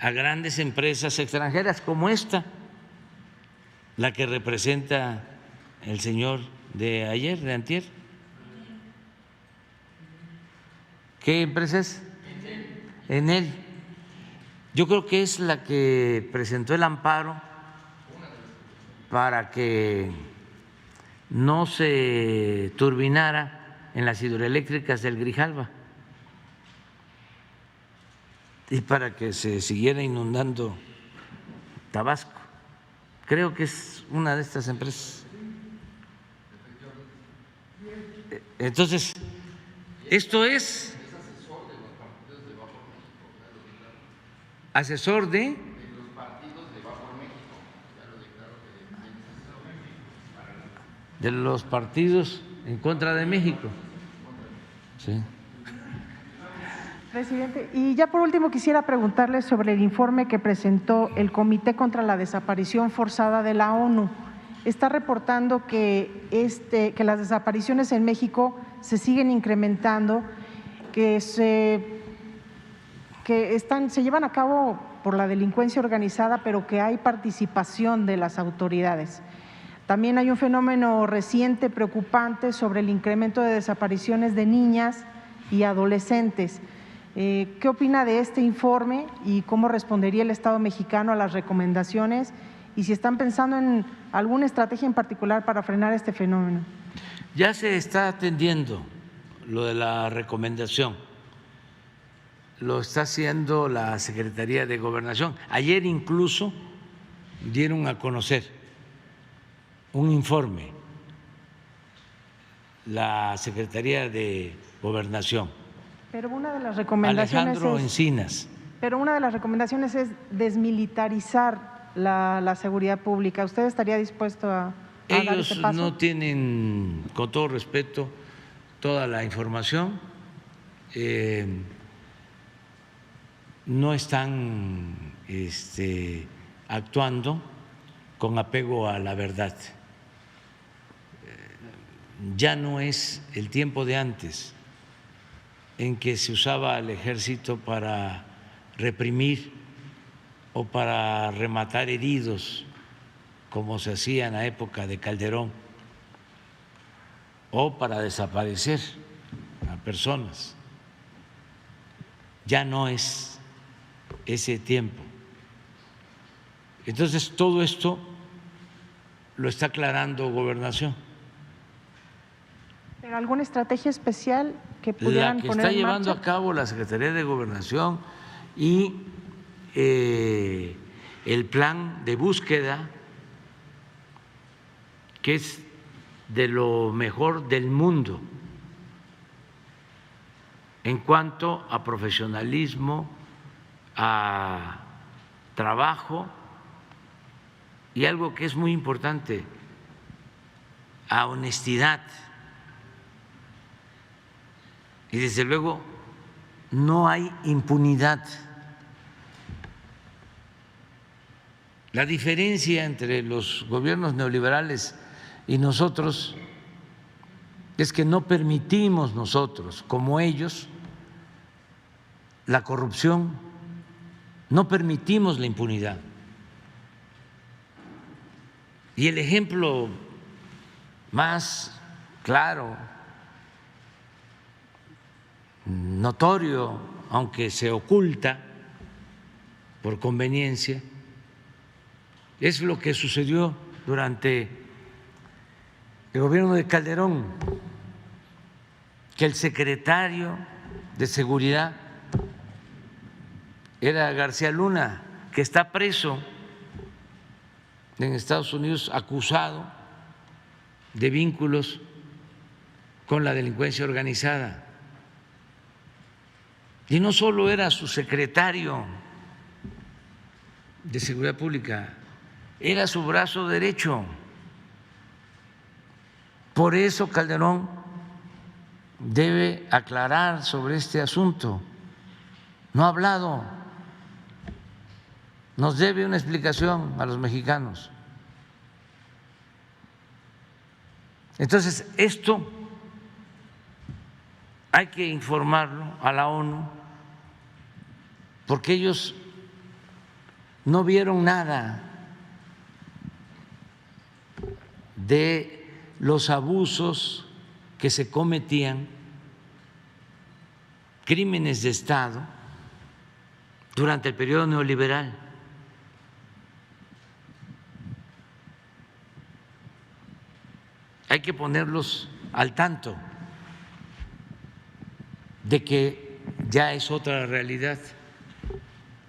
a grandes empresas extranjeras como esta, la que representa el señor de ayer, de antier. ¿Qué empresa es? Enel. Yo creo que es la que presentó el amparo para que no se turbinara en las hidroeléctricas del Grijalva y para que se siguiera inundando Tabasco. Creo que es una de estas empresas. Entonces, esto es asesor de los partidos en contra de México. Sí. Presidente, y ya por último quisiera preguntarle sobre el informe que presentó el Comité contra la Desaparición Forzada de la ONU. Está reportando que las desapariciones en México se siguen incrementando, que se llevan a cabo por la delincuencia organizada, pero que hay participación de las autoridades. También hay un fenómeno reciente preocupante sobre el incremento de desapariciones de niñas y adolescentes. ¿Qué opina de este informe y cómo respondería el Estado mexicano a las recomendaciones? Y si están pensando en alguna estrategia en particular para frenar este fenómeno. Ya se está atendiendo lo de la recomendación, lo está haciendo la Secretaría de Gobernación. Ayer incluso dieron a conocer un informe, la Secretaría de Gobernación. Pero una de las recomendaciones Alejandro Encinas. Pero una de las recomendaciones es desmilitarizar la seguridad pública. ¿Usted estaría dispuesto a dar ese paso? Ellos no tienen, con todo respeto, toda la información, no están actuando con apego a la verdad. Ya no es el tiempo de antes en que se usaba al ejército para reprimir o para rematar heridos, como se hacía en la época de Calderón. o para desaparecer a personas. Ya no es ese tiempo. Entonces, todo esto lo está aclarando Gobernación. ¿Pero alguna estrategia especial que pudieran La que poner está en llevando marcha? a cabo la Secretaría de Gobernación y el plan de búsqueda, que es de lo mejor del mundo en cuanto a profesionalismo, a trabajo y algo que es muy importante, a honestidad. Y desde luego no hay impunidad. La diferencia entre los gobiernos neoliberales y nosotros es que no permitimos nosotros, como ellos, la corrupción, no permitimos la impunidad. Y el ejemplo más claro, notorio, aunque se oculta por conveniencia, es lo que sucedió durante el gobierno de Calderón, que el secretario de Seguridad era García Luna, que está preso en Estados Unidos acusado de vínculos con la delincuencia organizada. Y no solo era su secretario de Seguridad Pública, era su brazo derecho. Por eso Calderón debe aclarar sobre este asunto. No ha hablado, nos debe una explicación a los mexicanos. Entonces, esto hay que informarlo a la ONU, porque ellos no vieron nada de los abusos que se cometían, crímenes de Estado durante el periodo neoliberal. Hay que ponerlos al tanto de que ya es otra realidad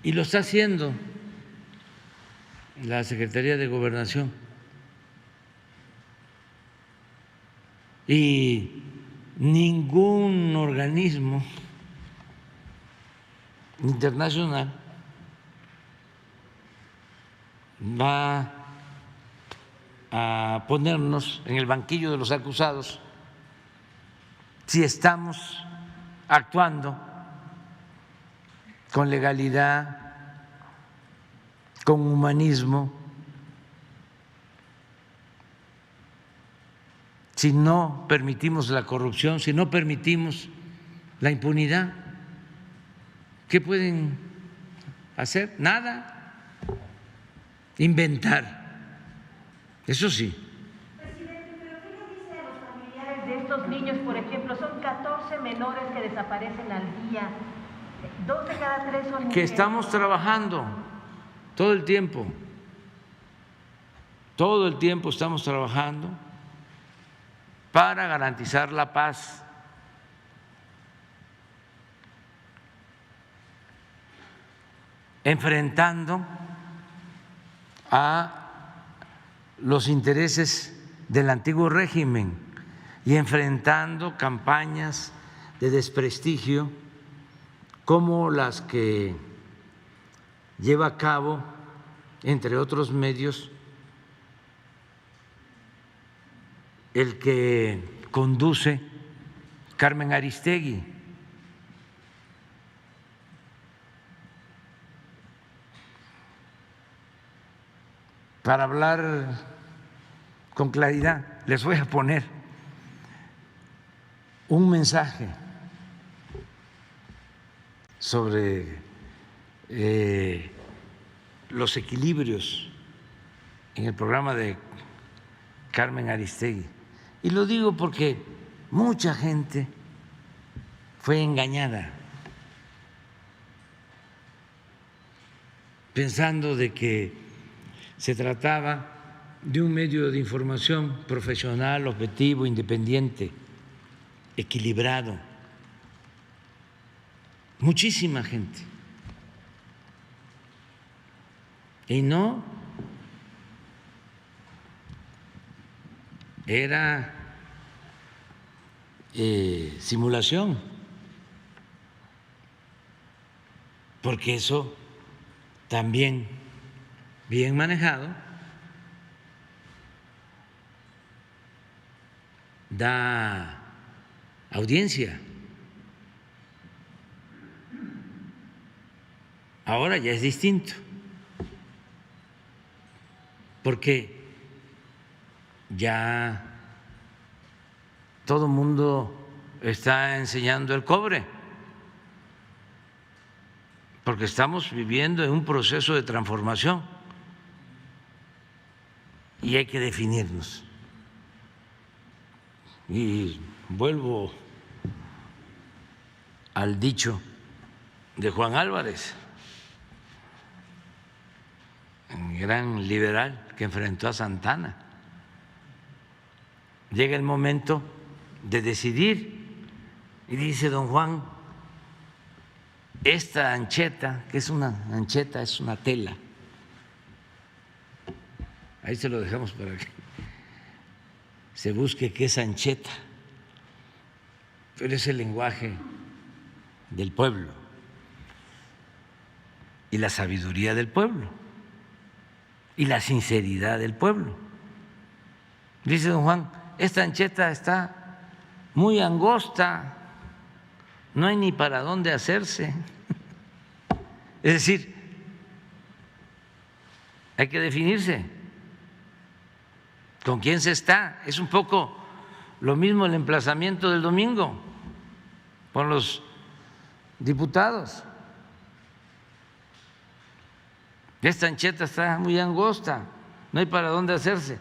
y lo está haciendo la Secretaría de Gobernación. Y ningún organismo internacional va a ponernos en el banquillo de los acusados si estamos actuando con legalidad, con humanismo, si no permitimos la corrupción, si no permitimos la impunidad. ¿Qué pueden hacer? Nada. Inventar. Eso sí. Presidente, ¿pero qué le dice a los familiares de estos niños? Por ejemplo, son 14 menores que desaparecen al día, 2 de cada 3 son mujeres. Que estamos trabajando todo el tiempo estamos trabajando para garantizar la paz. Enfrentando a los intereses del antiguo régimen y enfrentando campañas de desprestigio como las que lleva a cabo, entre otros medios, el que conduce Carmen Aristegui. Para hablar con claridad, les voy a poner un mensaje sobre los equilibrios en el programa de Carmen Aristegui. Y lo digo porque mucha gente fue engañada, pensando de que se trataba de un medio de información profesional, objetivo, independiente, equilibrado. Muchísima gente. Y no, era simulación, porque eso también bien manejado da audiencia. Ahora ya es distinto, porque ya todo el mundo está enseñando el cobre, porque estamos viviendo en un proceso de transformación y hay que definirnos. Y vuelvo al dicho de Juan Álvarez, un gran liberal que enfrentó a Santana. Llega el momento de decidir y dice don Juan, esta ancheta, que es una ancheta, es una tela. Ahí se lo dejamos para que se busque qué es ancheta, pero es el lenguaje del pueblo y la sabiduría del pueblo y la sinceridad del pueblo. Dice don Juan, esta ancheta está muy angosta, no hay ni para dónde hacerse. Es decir, hay que definirse con quién se está. Es un poco lo mismo el emplazamiento del domingo con los diputados. Esta ancheta está muy angosta, no hay para dónde hacerse.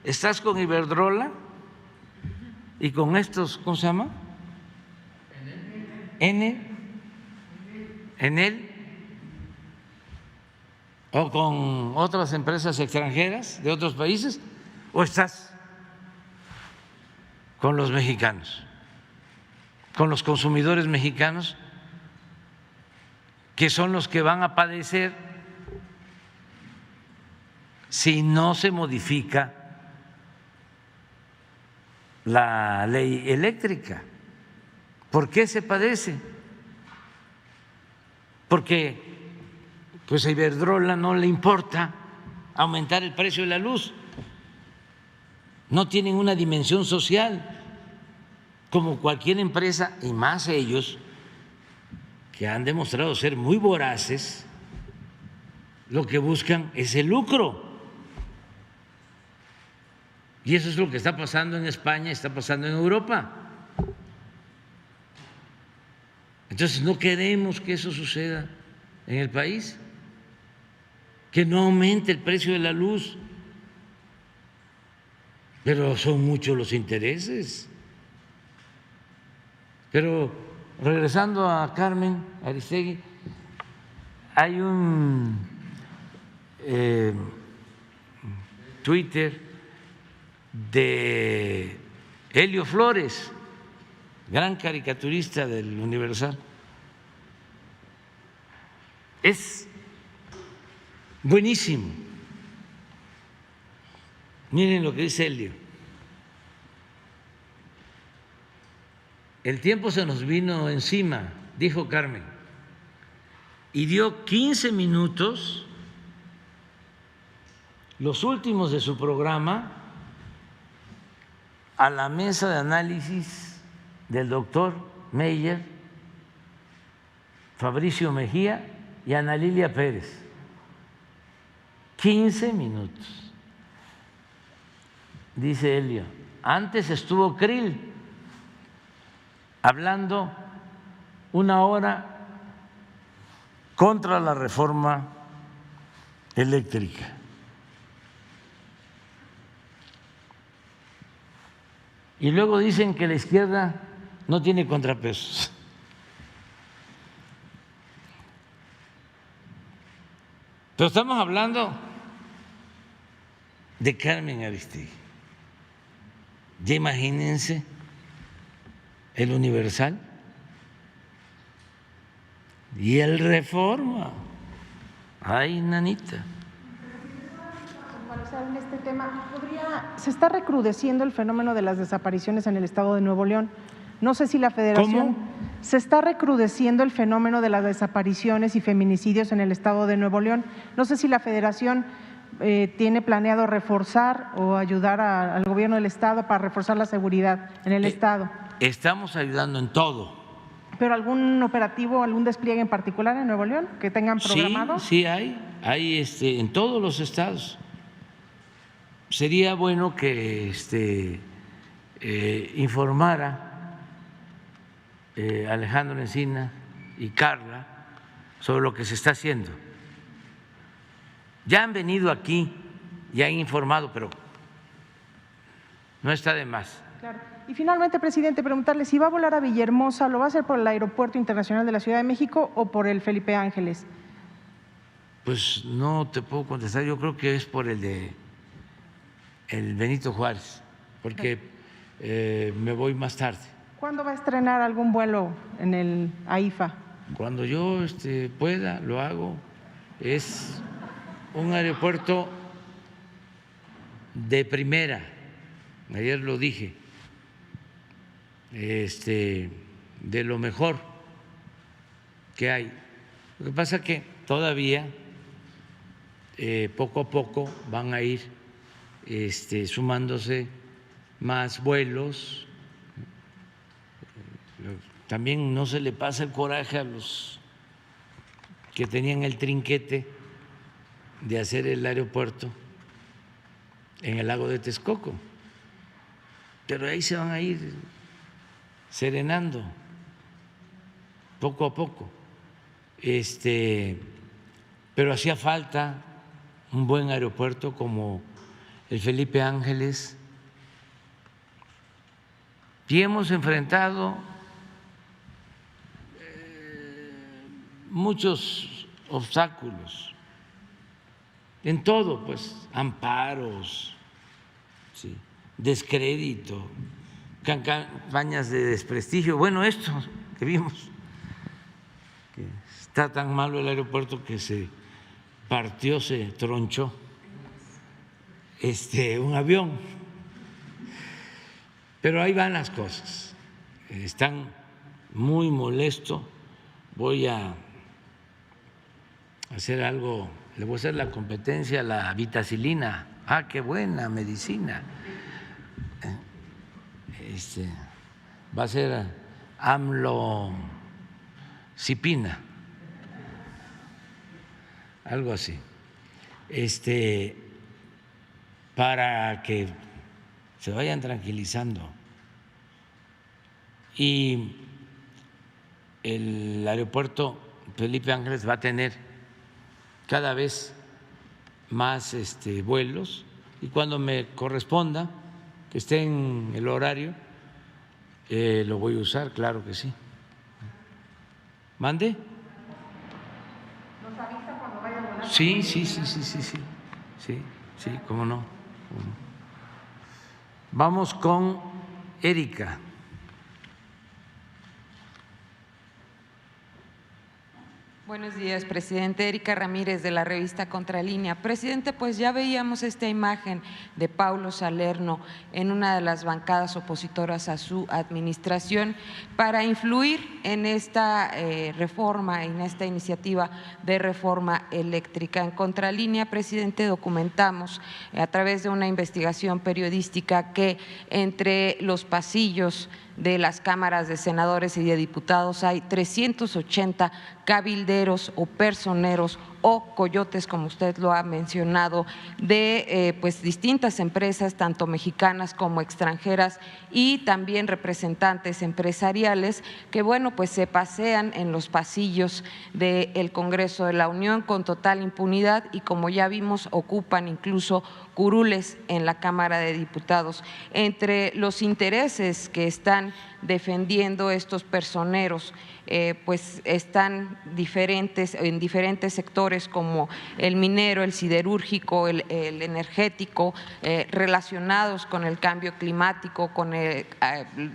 ¿Estás con Iberdrola y con estos, ¿cómo se llama? Enel, o con otras empresas extranjeras de otros países, o estás con los mexicanos, con los consumidores mexicanos, que son los que van a padecer si no se modifica la ley eléctrica. ¿Por qué se padece? Porque pues a Iberdrola no le importa aumentar el precio de la luz, no tienen una dimensión social como cualquier empresa, y más ellos que han demostrado ser muy voraces, lo que buscan es el lucro. Y eso es lo que está pasando en España, está pasando en Europa. Entonces no queremos que eso suceda en el país, que no aumente el precio de la luz, pero son muchos los intereses. Pero regresando a Carmen Aristegui, hay un Twitter de Helio Flores, gran caricaturista del Universal. Es buenísimo. Miren lo que dice Helio. El tiempo se nos vino encima, dijo Carmen, y dio 15 minutos, los últimos de su programa, a la mesa de análisis del doctor Meyer, Fabricio Mejía y Ana Lilia Pérez. 15 minutos. Dice Helio, antes estuvo Krill hablando 1 hora contra la reforma eléctrica. Y luego dicen que la izquierda no tiene contrapesos. Pero estamos hablando de Carmen Aristegui. Ya imagínense el Universal y el Reforma. Ay, nanita. En este tema, se está recrudeciendo el fenómeno de las desapariciones en el estado de Nuevo León. No sé si la Federación… ¿Cómo? Se está recrudeciendo el fenómeno de las desapariciones y feminicidios en el estado de Nuevo León. No sé si la Federación tiene planeado reforzar o ayudar al gobierno del estado para reforzar la seguridad en el estado. Estamos ayudando en todo. ¿Pero algún operativo, algún despliegue en particular en Nuevo León que tengan programado? Sí, hay en todos los estados. Sería bueno que informara Alejandro Encina y Carla sobre lo que se está haciendo. Ya han venido aquí y han informado, pero no está de más. Claro. Y finalmente, presidente, preguntarle si va a volar a Villahermosa, ¿lo va a hacer por el Aeropuerto Internacional de la Ciudad de México o por el Felipe Ángeles? Pues no te puedo contestar, yo creo que es por el Benito Juárez, porque me voy más tarde. ¿Cuándo va a estrenar algún vuelo en el AIFA? Cuando yo pueda, lo hago. Es un aeropuerto de primera, ayer lo dije, de lo mejor que hay. Lo que pasa es que todavía poco a poco van a ir sumándose más vuelos. También no se le pasa el coraje a los que tenían el trinquete de hacer el aeropuerto en el lago de Texcoco, pero ahí se van a ir serenando poco a poco. Pero hacía falta un buen aeropuerto como el Felipe Ángeles, y hemos enfrentado muchos obstáculos en todo, pues amparos, ¿sí?, descrédito, campañas de desprestigio. Bueno, esto que vimos, que está tan malo el aeropuerto que se partió, se tronchó un avión. Pero ahí van las cosas. Están muy molestos. Voy a hacer algo, le voy a hacer la competencia a la vitacilina. Ah, qué buena medicina. Va a ser amlodipina, algo así, para que se vayan tranquilizando. Y el aeropuerto Felipe Ángeles va a tener cada vez más vuelos, y cuando me corresponda, que esté en el horario, lo voy a usar, claro que sí. ¿Mande? ¿Nos avisa cuando vaya a volar? Sí, cómo no. Vamos con Erika. Buenos días, presidente. Erika Ramírez, de la revista Contralínea. Presidente, pues ya veíamos esta imagen de Paulo Salerno en una de las bancadas opositoras a su administración para influir en esta reforma, en esta iniciativa de reforma eléctrica. En Contralínea, presidente, documentamos a través de una investigación periodística que entre los pasillos de las cámaras de senadores y de diputados hay 380 cabilderos o personeros o coyotes, como usted lo ha mencionado, de pues distintas empresas, tanto mexicanas como extranjeras, y también representantes empresariales que, bueno, pues se pasean en los pasillos del Congreso de la Unión con total impunidad y, como ya vimos, ocupan incluso curules en la Cámara de Diputados. Entre los intereses que están defendiendo estos personeros, pues están en diferentes sectores como el minero, el siderúrgico, el energético, relacionados con el cambio climático, con el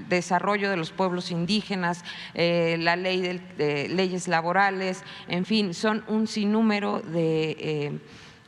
desarrollo de los pueblos indígenas, la ley de leyes laborales, en fin, son un sinnúmero de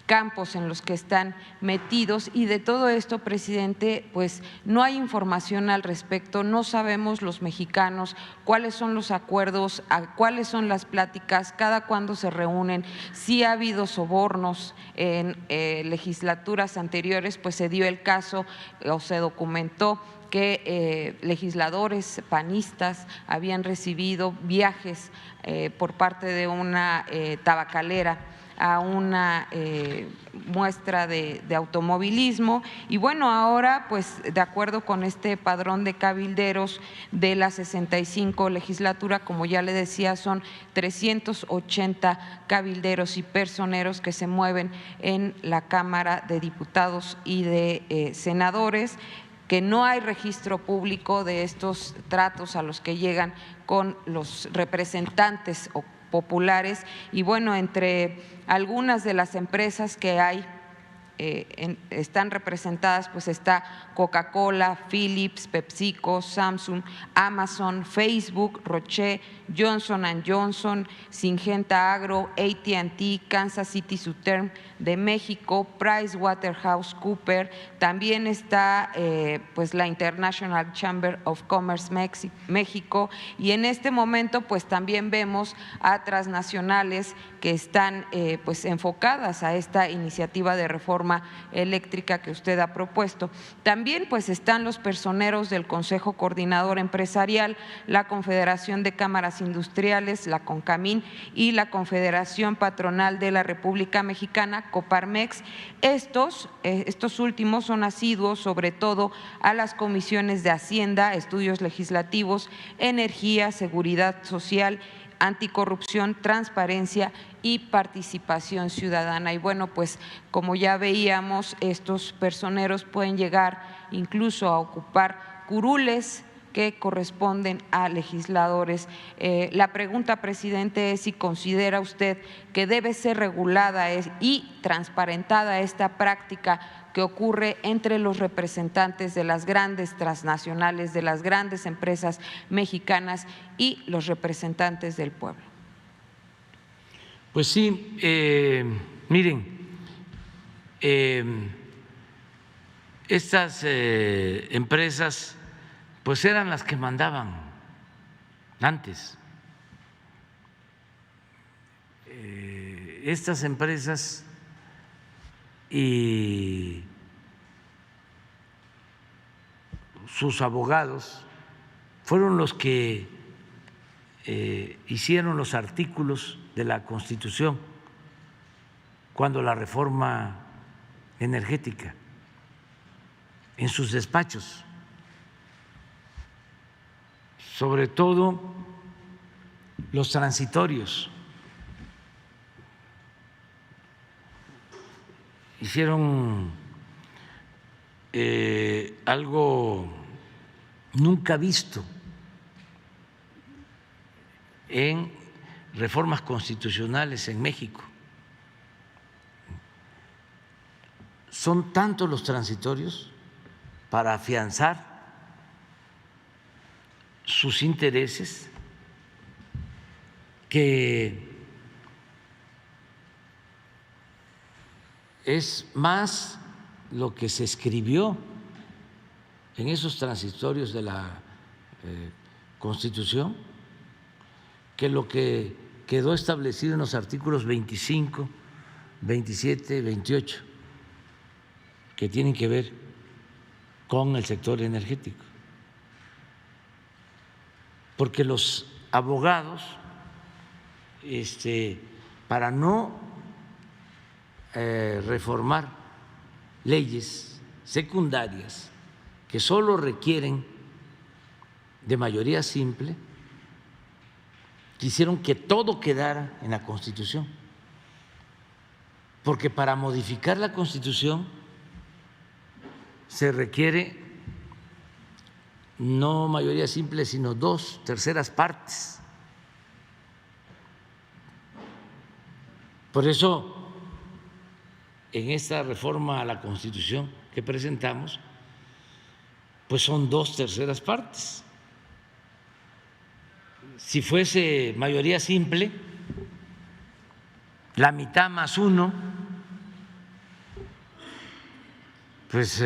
campos en los que están metidos, y de todo esto, presidente, pues no hay información al respecto, no sabemos los mexicanos cuáles son los acuerdos, cuáles son las pláticas, cada cuándo se reúnen, si ha habido sobornos en legislaturas anteriores, pues se dio el caso o se documentó que legisladores panistas habían recibido viajes por parte de una tabacalera a una muestra de automovilismo. Y bueno, ahora pues de acuerdo con este padrón de cabilderos de la 65 legislatura, como ya le decía, son 380 cabilderos y personeros que se mueven en la Cámara de Diputados y de senadores, que no hay registro público de estos tratos a los que llegan con los representantes o populares. Y bueno, entre algunas de las empresas que hay están representadas, pues está Coca-Cola, Philips, PepsiCo, Samsung, Amazon, Facebook, Roche, Johnson & Johnson, Syngenta Agro, AT&T, Kansas City Southern de México, PricewaterhouseCoopers, también está pues la International Chamber of Commerce México, y en este momento pues también vemos a transnacionales que están pues enfocadas a esta iniciativa de reforma eléctrica que usted ha propuesto. También pues están los personeros del Consejo Coordinador Empresarial, la Confederación de Cámaras Industriales, la CONCAMIN, y la Confederación Patronal de la República Mexicana, Coparmex. Estos últimos son asiduos sobre todo a las comisiones de Hacienda, Estudios Legislativos, Energía, Seguridad Social, Anticorrupción, Transparencia y Participación Ciudadana. Y bueno, pues como ya veíamos, estos personeros pueden llegar incluso a ocupar curules que corresponden a legisladores. La pregunta, presidente, es si considera usted que debe ser regulada y transparentada esta práctica que ocurre entre los representantes de las grandes transnacionales, de las grandes empresas mexicanas y los representantes del pueblo. Pues sí, miren, estas empresas pues eran las que mandaban antes. Estas empresas y sus abogados fueron los que hicieron los artículos de la Constitución cuando la reforma energética en sus despachos, sobre todo los transitorios. Hicieron algo nunca visto en reformas constitucionales en México. Son tantos los transitorios para afianzar sus intereses que es más lo que se escribió en esos transitorios de la Constitución que lo que quedó establecido en los artículos 25, 27, 28, que tienen que ver con el sector energético. Porque los abogados, para no reformar leyes secundarias que solo requieren de mayoría simple, quisieron que todo quedara en la Constitución, porque para modificar la Constitución se requiere no mayoría simple, sino 2/3 partes. Por eso, en esta reforma a la Constitución que presentamos, pues son 2/3 partes. Si fuese mayoría simple, la mitad más 1, pues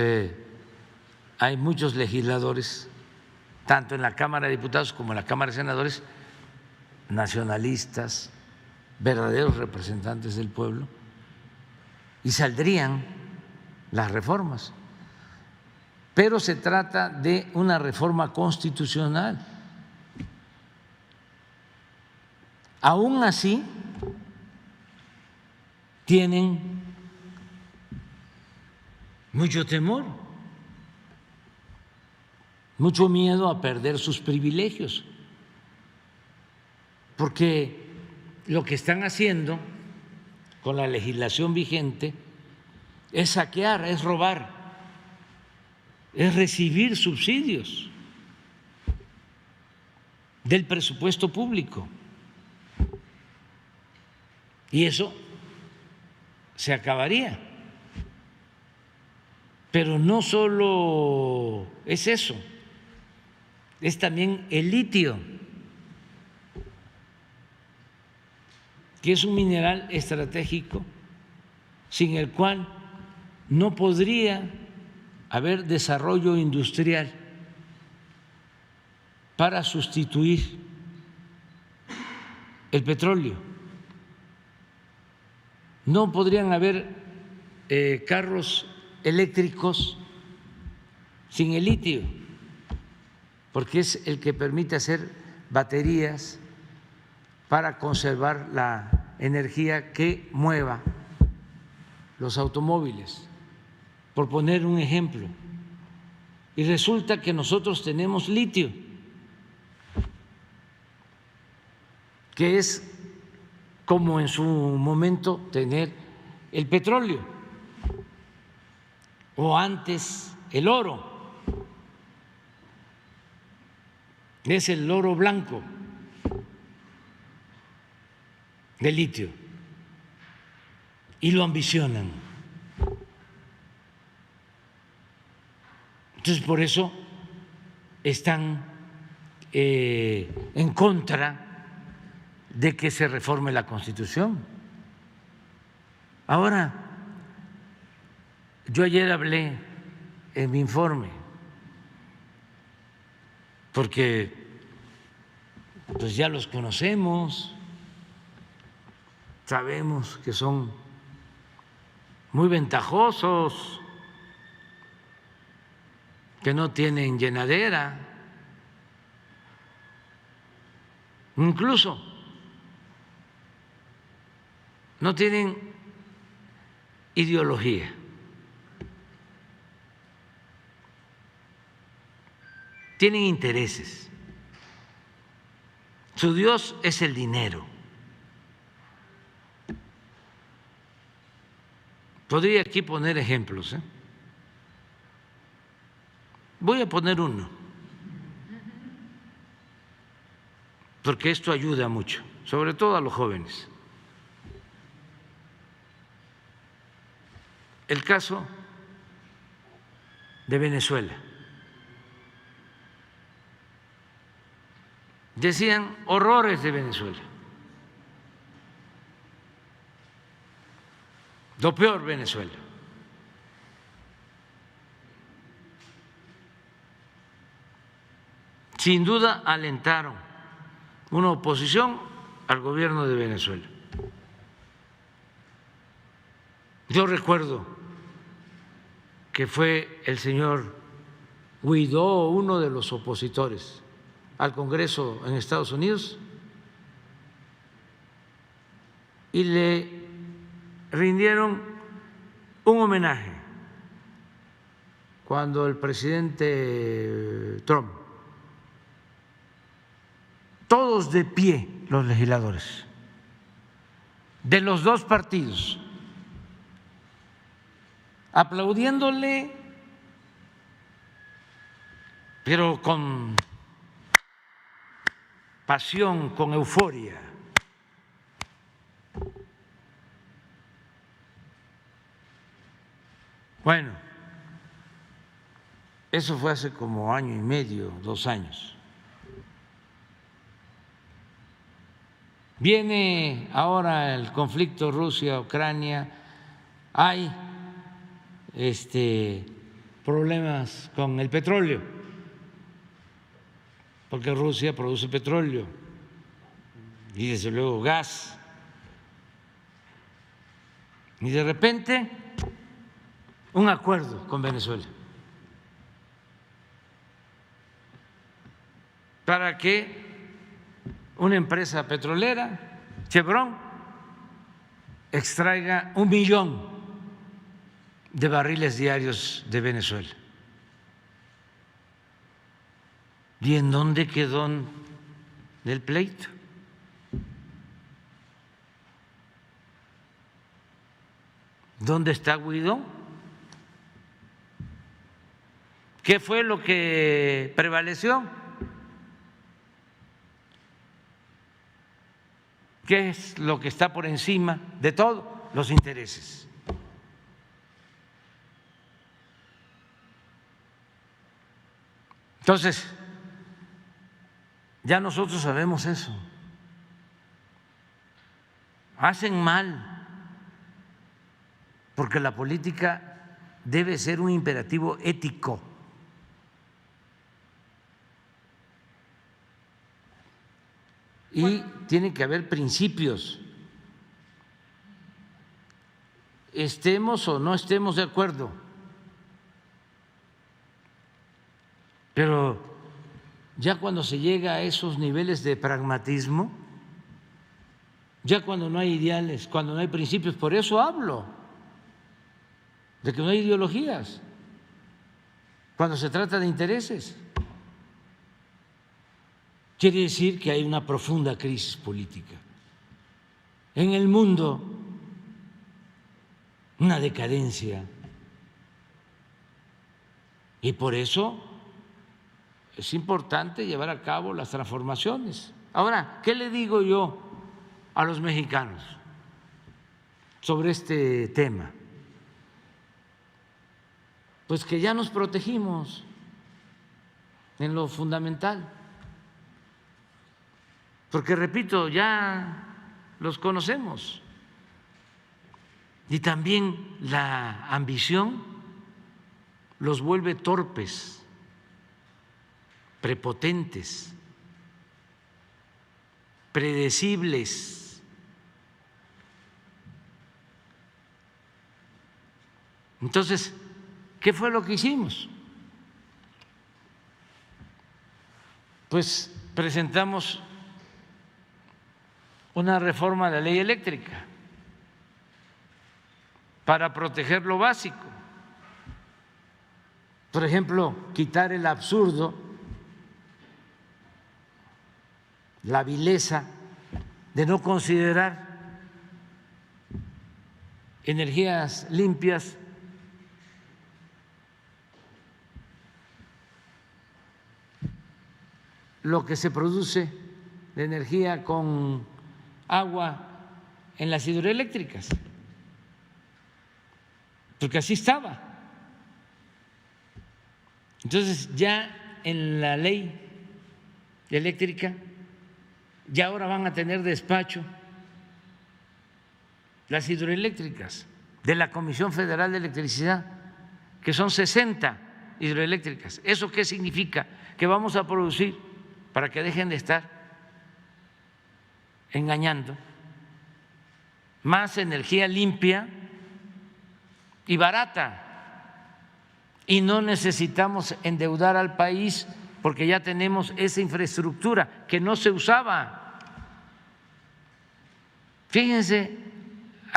hay muchos legisladores, tanto en la Cámara de Diputados como en la Cámara de Senadores, nacionalistas, verdaderos representantes del pueblo, y saldrían las reformas. Pero se trata de una reforma constitucional. Aún así, tienen mucho temor, mucho miedo a perder sus privilegios, porque lo que están haciendo con la legislación vigente es saquear, es robar, es recibir subsidios del presupuesto público. Y eso se acabaría. Pero no solo es eso, es también el litio, que es un mineral estratégico sin el cual no podría haber desarrollo industrial para sustituir el petróleo. No podrían haber carros eléctricos sin el litio, porque es el que permite hacer baterías para conservar la energía que mueva los automóviles, por poner un ejemplo. Y resulta que nosotros tenemos litio, que es como en su momento tener el petróleo o antes el oro. Es el oro blanco de litio y lo ambicionan. Entonces, por eso están en contra de que se reforme la Constitución. Ahora, yo ayer hablé en mi informe, porque pues ya los conocemos, sabemos que son muy ventajosos, que no tienen llenadera, incluso no tienen ideología. Tienen intereses. Su Dios es el dinero. Podría aquí poner ejemplos, ¿eh? Voy a poner uno, porque esto ayuda mucho, sobre todo a los jóvenes. El caso de Venezuela. Decían horrores de Venezuela. Lo peor, Venezuela. Sin duda alentaron una oposición al gobierno de Venezuela. Yo recuerdo que fue el señor Guaidó, uno de los opositores al Congreso en Estados Unidos, y le rindieron un homenaje cuando el presidente Trump, todos de pie los legisladores de los dos partidos, aplaudiéndole, pero con pasión, con euforia. Bueno, eso fue hace como año y medio, 2 años. Viene ahora el conflicto Rusia-Ucrania, hay problemas con el petróleo, porque Rusia produce petróleo y desde luego gas. Y de repente un acuerdo con Venezuela para que una empresa petrolera, Chevron, extraiga 1 millón de barriles diarios de Venezuela. ¿Y en dónde quedó el pleito? ¿Dónde está Guaidó? ¿Qué fue lo que prevaleció? ¿Qué es lo que está por encima de todo? Los intereses. Entonces, ya nosotros sabemos eso. Hacen mal, porque la política debe ser un imperativo ético. Y tiene que haber principios, estemos o no estemos de acuerdo, pero ya cuando se llega a esos niveles de pragmatismo, ya cuando no hay ideales, cuando no hay principios, por eso hablo de que no hay ideologías, cuando se trata de intereses. Quiere decir que hay una profunda crisis política en el mundo, una decadencia. Y por eso es importante llevar a cabo las transformaciones. Ahora, ¿qué le digo yo a los mexicanos sobre este tema? Pues que ya nos protegimos en lo fundamental. Porque, repito, ya los conocemos. Y también la ambición los vuelve torpes, prepotentes, predecibles. Entonces, ¿qué fue lo que hicimos? Pues presentamos una reforma de la ley eléctrica para proteger lo básico. Por ejemplo, quitar el absurdo, la vileza de no considerar energías limpias lo que se produce de energía con agua en las hidroeléctricas, porque así estaba. Entonces ya en la ley eléctrica ya ahora van a tener despacho las hidroeléctricas de la Comisión Federal de Electricidad, que son 60 hidroeléctricas. ¿Eso qué significa? Que vamos a producir, para que dejen de estar engañando, más energía limpia y barata, y no necesitamos endeudar al país porque ya tenemos esa infraestructura que no se usaba. Fíjense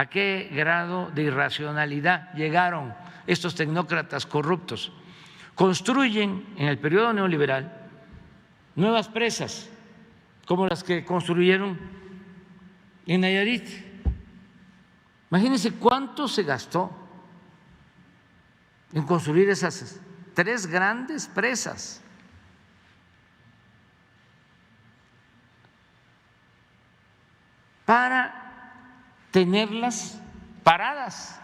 a qué grado de irracionalidad llegaron estos tecnócratas corruptos. Construyen en el periodo neoliberal nuevas presas, como las que construyeron en Nayarit. Imagínense cuánto se gastó en construir esas 3 grandes presas. Para tenerlas paradas.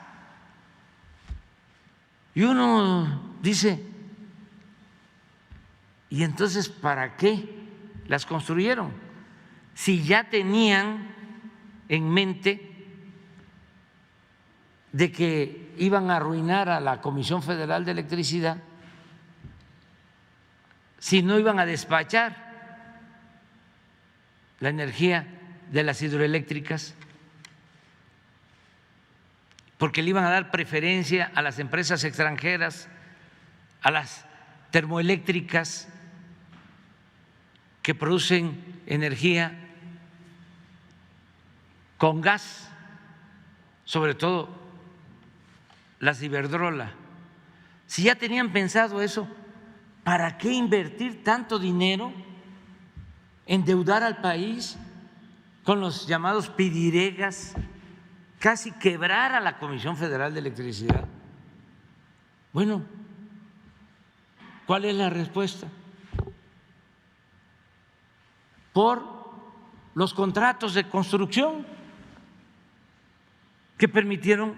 Y uno dice, ¿y entonces para qué las construyeron? Si ya tenían en mente de que iban a arruinar a la Comisión Federal de Electricidad, si no iban a despachar la energía de las hidroeléctricas, porque le iban a dar preferencia a las empresas extranjeras, a las termoeléctricas que producen energía con gas, sobre todo las de Iberdrola. Si ya tenían pensado eso, ¿para qué invertir tanto dinero, endeudar al país con los llamados pidiregas, casi quebrar a la Comisión Federal de Electricidad? Bueno, ¿cuál es la respuesta? Por los contratos de construcción que permitieron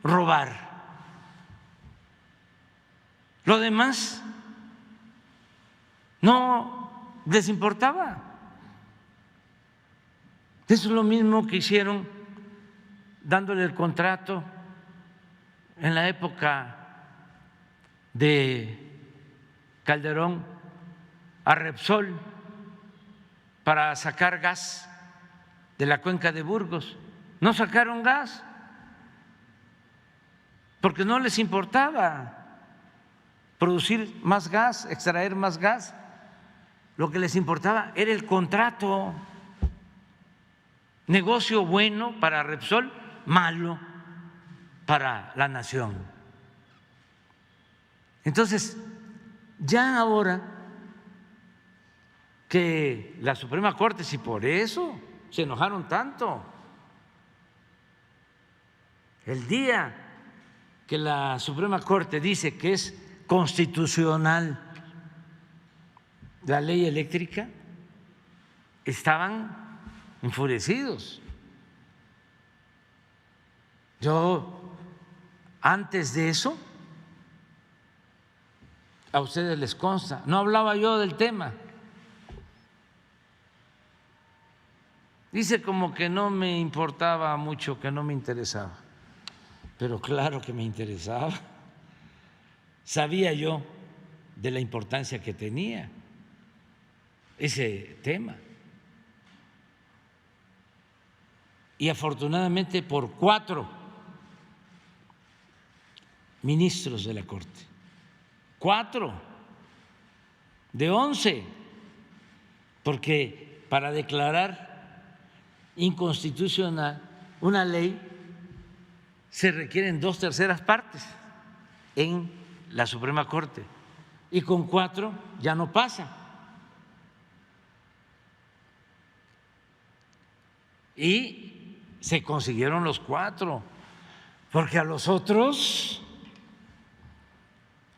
robar. Lo demás no les importaba. Eso es lo mismo que hicieron dándole el contrato en la época de Calderón a Repsol para sacar gas de la cuenca de Burgos. No sacaron gas porque no les importaba producir más gas, extraer más gas. Lo que les importaba era el contrato. Negocio bueno para Repsol, malo para la nación. Entonces, ya ahora que la Suprema Corte, si por eso se enojaron tanto, el día que la Suprema Corte dice que es constitucional la ley eléctrica, estaban enfurecidos. Yo, antes de eso, a ustedes les consta, no hablaba yo del tema. Dice como que no me importaba mucho, que no me interesaba, pero claro que me interesaba. Sabía yo de la importancia que tenía ese tema. Y afortunadamente por 4 ministros de la Corte, 4 de 11, porque para declarar inconstitucional una ley se requieren 2/3 partes en la Suprema Corte y con 4 ya no pasa. Y se consiguieron los 4, porque a los otros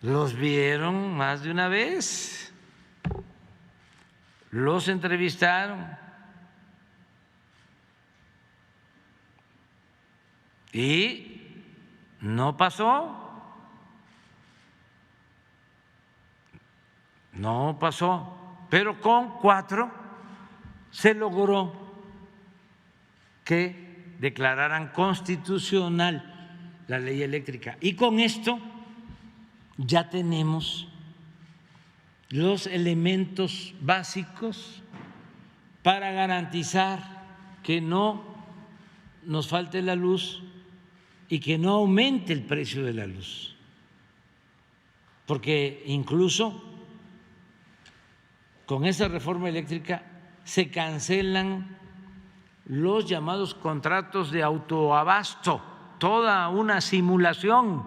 los vieron más de una vez, los entrevistaron y no pasó. No pasó, pero con 4 se logró que declararan constitucional la ley eléctrica. Y con esto ya tenemos los elementos básicos para garantizar que no nos falte la luz y que no aumente el precio de la luz, porque incluso con esa reforma eléctrica se cancelan los llamados contratos de autoabasto, toda una simulación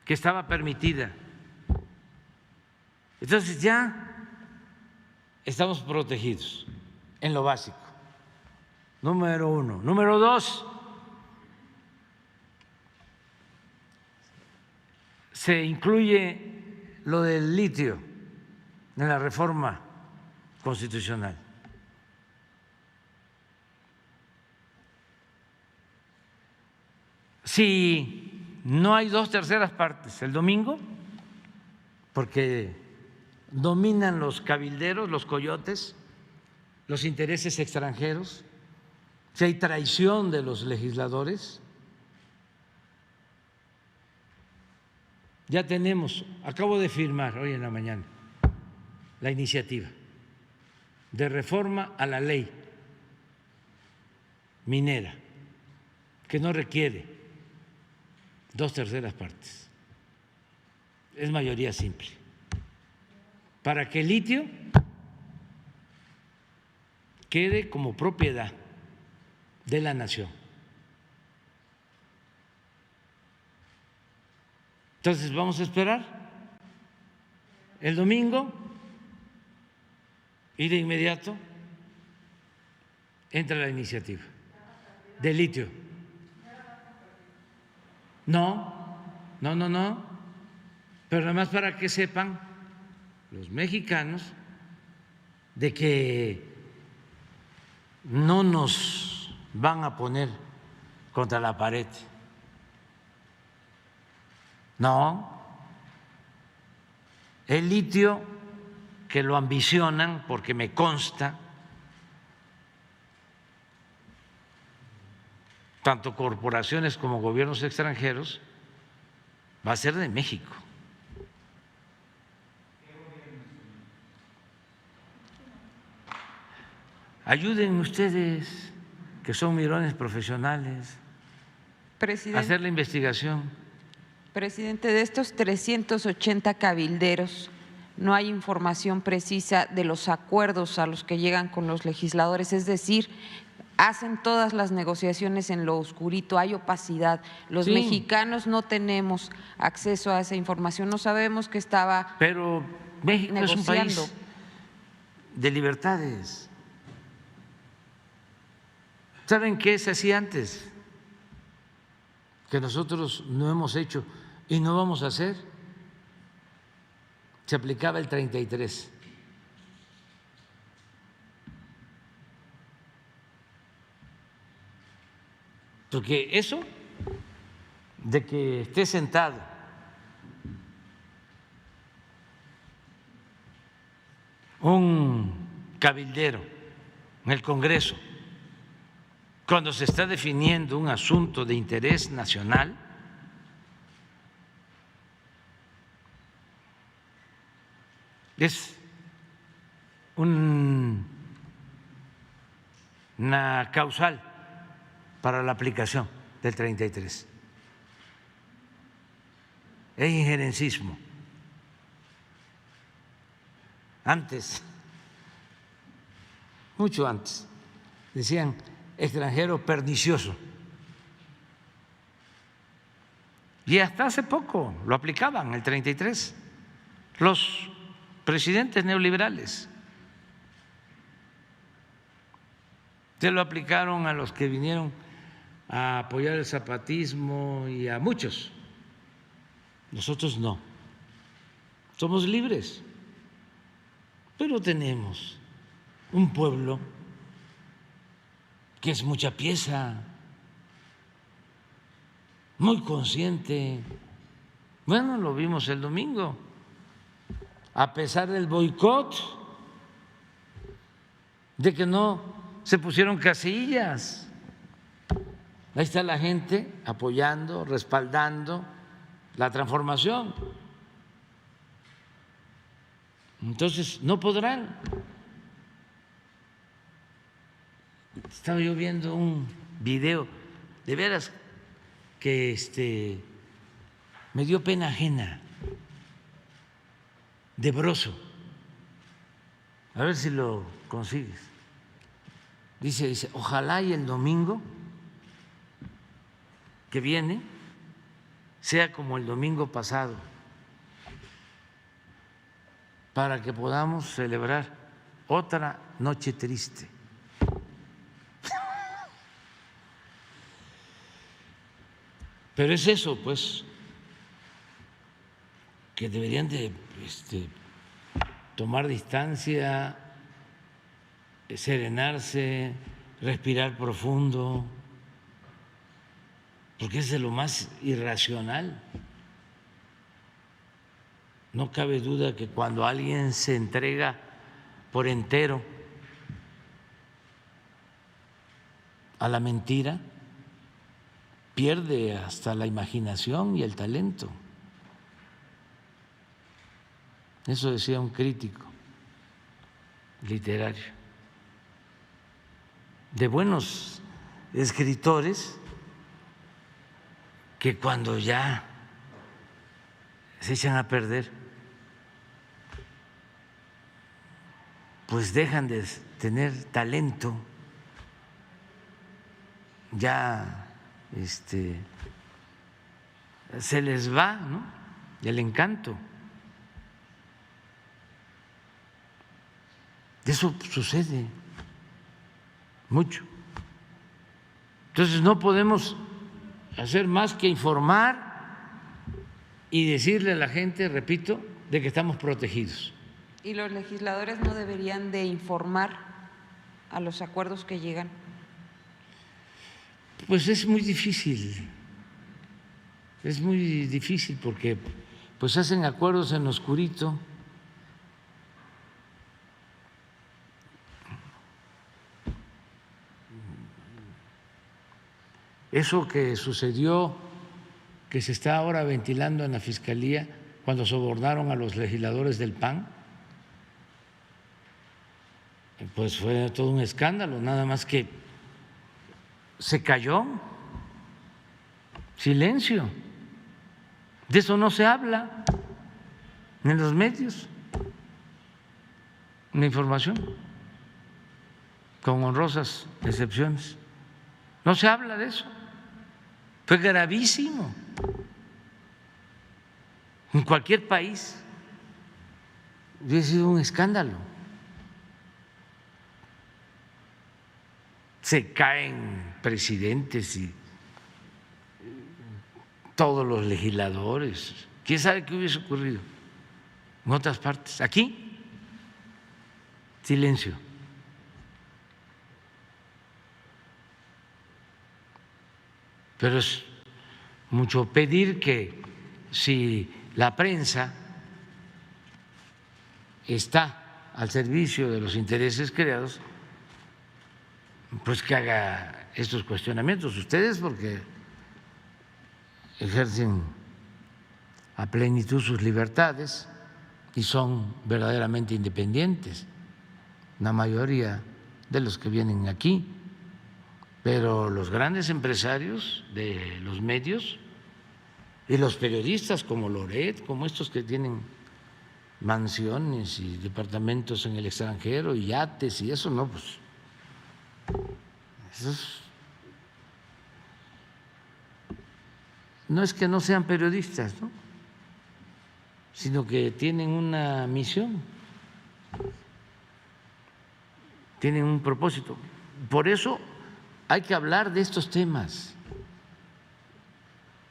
que estaba permitida. Entonces ya estamos protegidos en lo básico, número uno. Número dos, se incluye lo del litio en la reforma constitucional. Si no hay 2/3 partes el domingo, porque dominan los cabilderos, los coyotes, los intereses extranjeros, si hay traición de los legisladores, ya tenemos, acabo de firmar hoy en la mañana la iniciativa de reforma a la ley minera, que no requiere 2/3 partes, es mayoría simple, para que el litio quede como propiedad de la nación. Entonces vamos a esperar el domingo y de inmediato entra la iniciativa de litio. No, pero nada más para que sepan los mexicanos de que no nos van a poner contra la pared. No, el litio, que lo ambicionan, porque me consta, tanto corporaciones como gobiernos extranjeros, va a ser de México. Ayuden ustedes, que son mirones profesionales, a hacer la investigación. Presidente, de estos 380 cabilderos, no hay información precisa de los acuerdos a los que llegan con los legisladores, es decir, hacen todas las negociaciones en lo oscurito, hay opacidad. Los mexicanos no tenemos acceso a esa información, no sabemos que estaba Pero México negociando. Es un país de libertades. ¿Saben qué se hacía antes? Que nosotros no hemos hecho y no vamos a hacer. Se aplicaba el 33. Porque eso de que esté sentado un cabildero en el Congreso cuando se está definiendo un asunto de interés nacional, es una causal para la aplicación del 33. Es injerencismo. Antes, mucho antes, decían extranjero pernicioso. Y hasta hace poco lo aplicaban, el 33, los presidentes neoliberales. Se lo aplicaron a los que vinieron a apoyar el zapatismo y a muchos. Nosotros no. Somos libres, pero tenemos un pueblo que es mucha pieza, muy consciente. Bueno, lo vimos el domingo. A pesar del boicot, de que no se pusieron casillas, ahí está la gente apoyando, respaldando la transformación. Entonces, no podrán. Estaba yo viendo un video, de veras que me dio pena ajena, de Broso, A ver si lo consigues. Dice, ojalá y el domingo que viene sea como el domingo pasado, para que podamos celebrar otra noche triste. Pero es eso, pues, que deberían de tomar distancia, serenarse, respirar profundo, porque es de lo más irracional. No cabe duda que cuando alguien se entrega por entero a la mentira, pierde hasta la imaginación y el talento. Eso decía un crítico literario. De buenos escritores que cuando ya se echan a perder, pues dejan de tener talento, ya se les va, ¿no?, el encanto. Eso sucede mucho. Entonces no podemos hacer más que informar y decirle a la gente, repito, de que estamos protegidos. ¿Y los legisladores no deberían de informar a los acuerdos que llegan? Pues es muy difícil porque pues hacen acuerdos en oscurito. Eso que sucedió, que se está ahora ventilando en la Fiscalía cuando sobornaron a los legisladores del PAN, pues fue todo un escándalo, nada más que se cayó, silencio, de eso no se habla en los medios de información, con honrosas excepciones, no se habla de eso. Fue gravísimo. En cualquier país hubiera sido un escándalo. Se caen presidentes y todos los legisladores. ¿Quién sabe qué hubiese ocurrido en otras partes? Aquí, silencio. Pero es mucho pedir que si la prensa está al servicio de los intereses creados, pues que haga estos cuestionamientos. Ustedes, porque ejercen a plenitud sus libertades y son verdaderamente independientes, la mayoría de los que vienen aquí. Pero los grandes empresarios de los medios y los periodistas como Loret, como estos que tienen mansiones y departamentos en el extranjero y yates y eso, no, pues esos no es que no sean periodistas, ¿no?, sino que tienen una misión, tienen un propósito. Por eso hay que hablar de estos temas,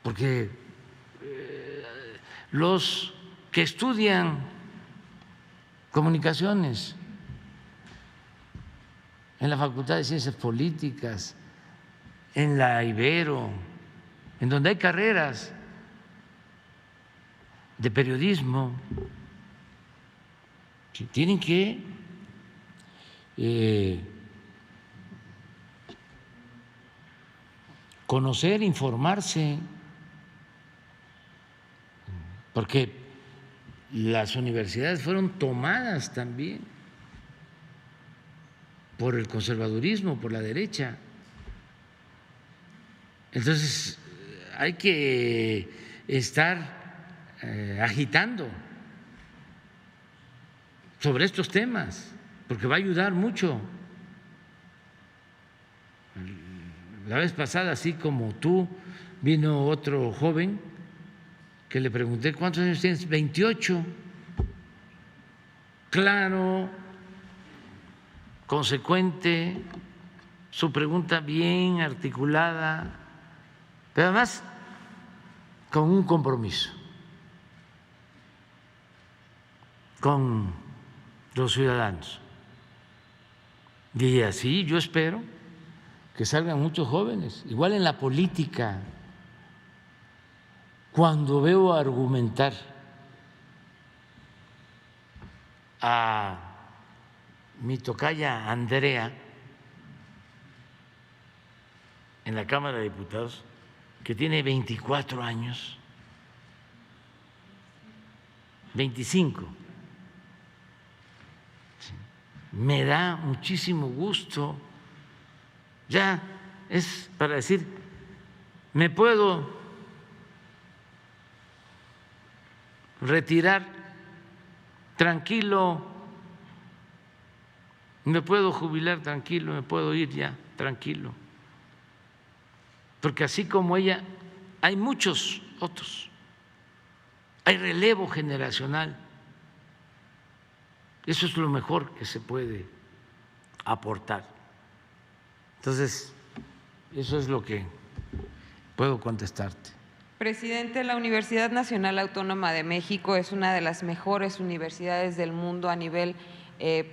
porque los que estudian comunicaciones en la Facultad de Ciencias Políticas, en la Ibero, en donde hay carreras de periodismo, tienen que conocer, informarse, porque las universidades fueron tomadas también por el conservadurismo, por la derecha. Entonces hay que estar agitando sobre estos temas porque va a ayudar mucho. La vez pasada, así como tú, vino otro joven que le pregunté, ¿cuántos años tienes? 28. Claro, consecuente, su pregunta bien articulada, pero además con un compromiso con los ciudadanos. Y así yo espero que salgan muchos jóvenes, igual en la política. Cuando veo argumentar a mi tocaya Andrea en la Cámara de Diputados, que tiene 24 años, 25, me da muchísimo gusto. Ya es para decir, me puedo retirar tranquilo, me puedo jubilar tranquilo, me puedo ir ya tranquilo, porque así como ella hay muchos otros, hay relevo generacional. Eso es lo mejor que se puede aportar. Entonces, eso es lo que puedo contestarte. Presidente, la Universidad Nacional Autónoma de México es una de las mejores universidades del mundo a nivel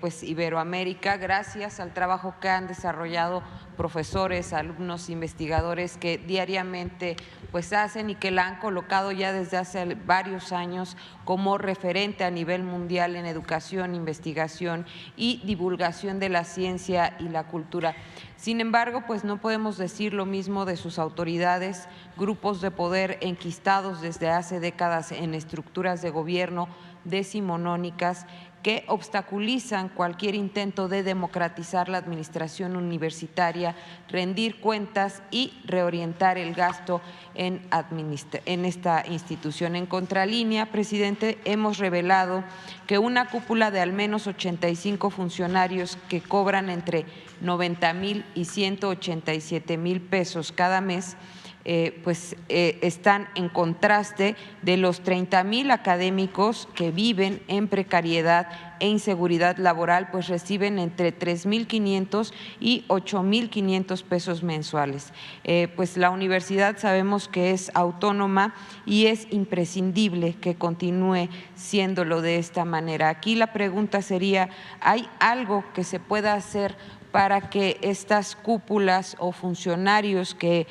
pues Iberoamérica, gracias al trabajo que han desarrollado profesores, alumnos, investigadores que diariamente pues hacen y que la han colocado ya desde hace varios años como referente a nivel mundial en educación, investigación y divulgación de la ciencia y la cultura. Sin embargo, pues no podemos decir lo mismo de sus autoridades, grupos de poder enquistados desde hace décadas en estructuras de gobierno decimonónicas que obstaculizan cualquier intento de democratizar la administración universitaria, rendir cuentas y reorientar el gasto en esta institución. En contralínea, presidente, hemos revelado que una cúpula de al menos 85 funcionarios que cobran entre 90,000 y 187,000 pesos cada mes, están en contraste de los 30,000 académicos que viven en precariedad e inseguridad laboral, pues reciben entre 3,500 y 8,500 pesos mensuales. Pues la universidad sabemos que es autónoma y es imprescindible que continúe siéndolo de esta manera. Aquí la pregunta sería, ¿hay algo que se pueda hacer para que estas cúpulas o funcionarios que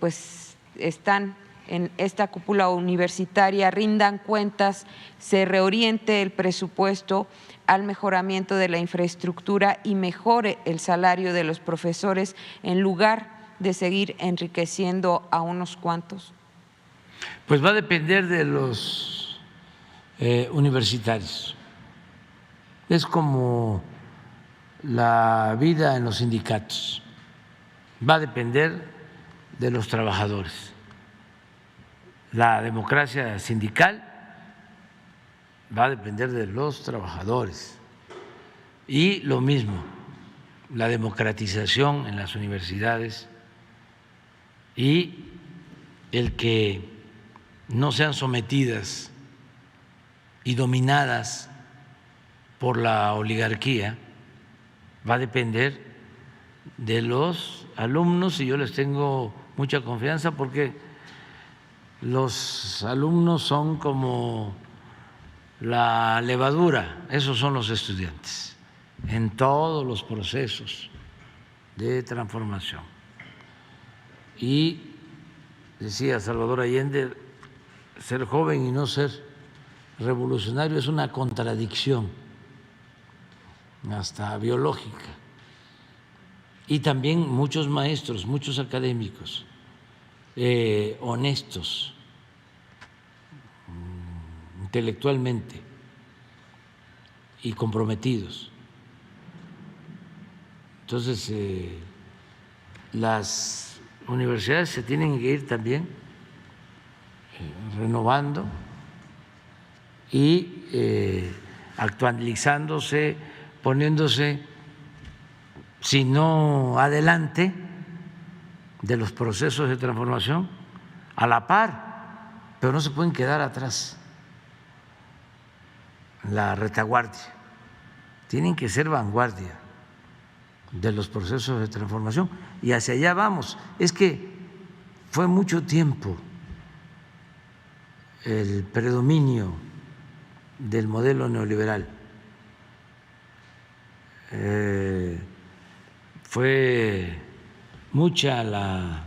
pues están en esta cúpula universitaria rindan cuentas, se reoriente el presupuesto al mejoramiento de la infraestructura y mejore el salario de los profesores en lugar de seguir enriqueciendo a unos cuantos? Pues va a depender de los universitarios. Es como la vida en los sindicatos, va a depender de los trabajadores. La democracia sindical va a depender de los trabajadores y lo mismo, la democratización en las universidades y el que no sean sometidas y dominadas por la oligarquía va a depender de los alumnos, y yo les tengo mucha confianza porque los alumnos son como la levadura, esos son los estudiantes en todos los procesos de transformación. Y decía Salvador Allende, ser joven y no ser revolucionario es una contradicción hasta biológica. Y también muchos maestros, muchos académicos honestos intelectualmente y comprometidos. Entonces, las universidades se tienen que ir también renovando y actualizándose poniéndose, si no adelante, de los procesos de transformación, a la par, pero no se pueden quedar atrás, la retaguardia, tienen que ser vanguardia de los procesos de transformación y hacia allá vamos. Es que fue mucho tiempo el predominio del modelo neoliberal, fue mucha la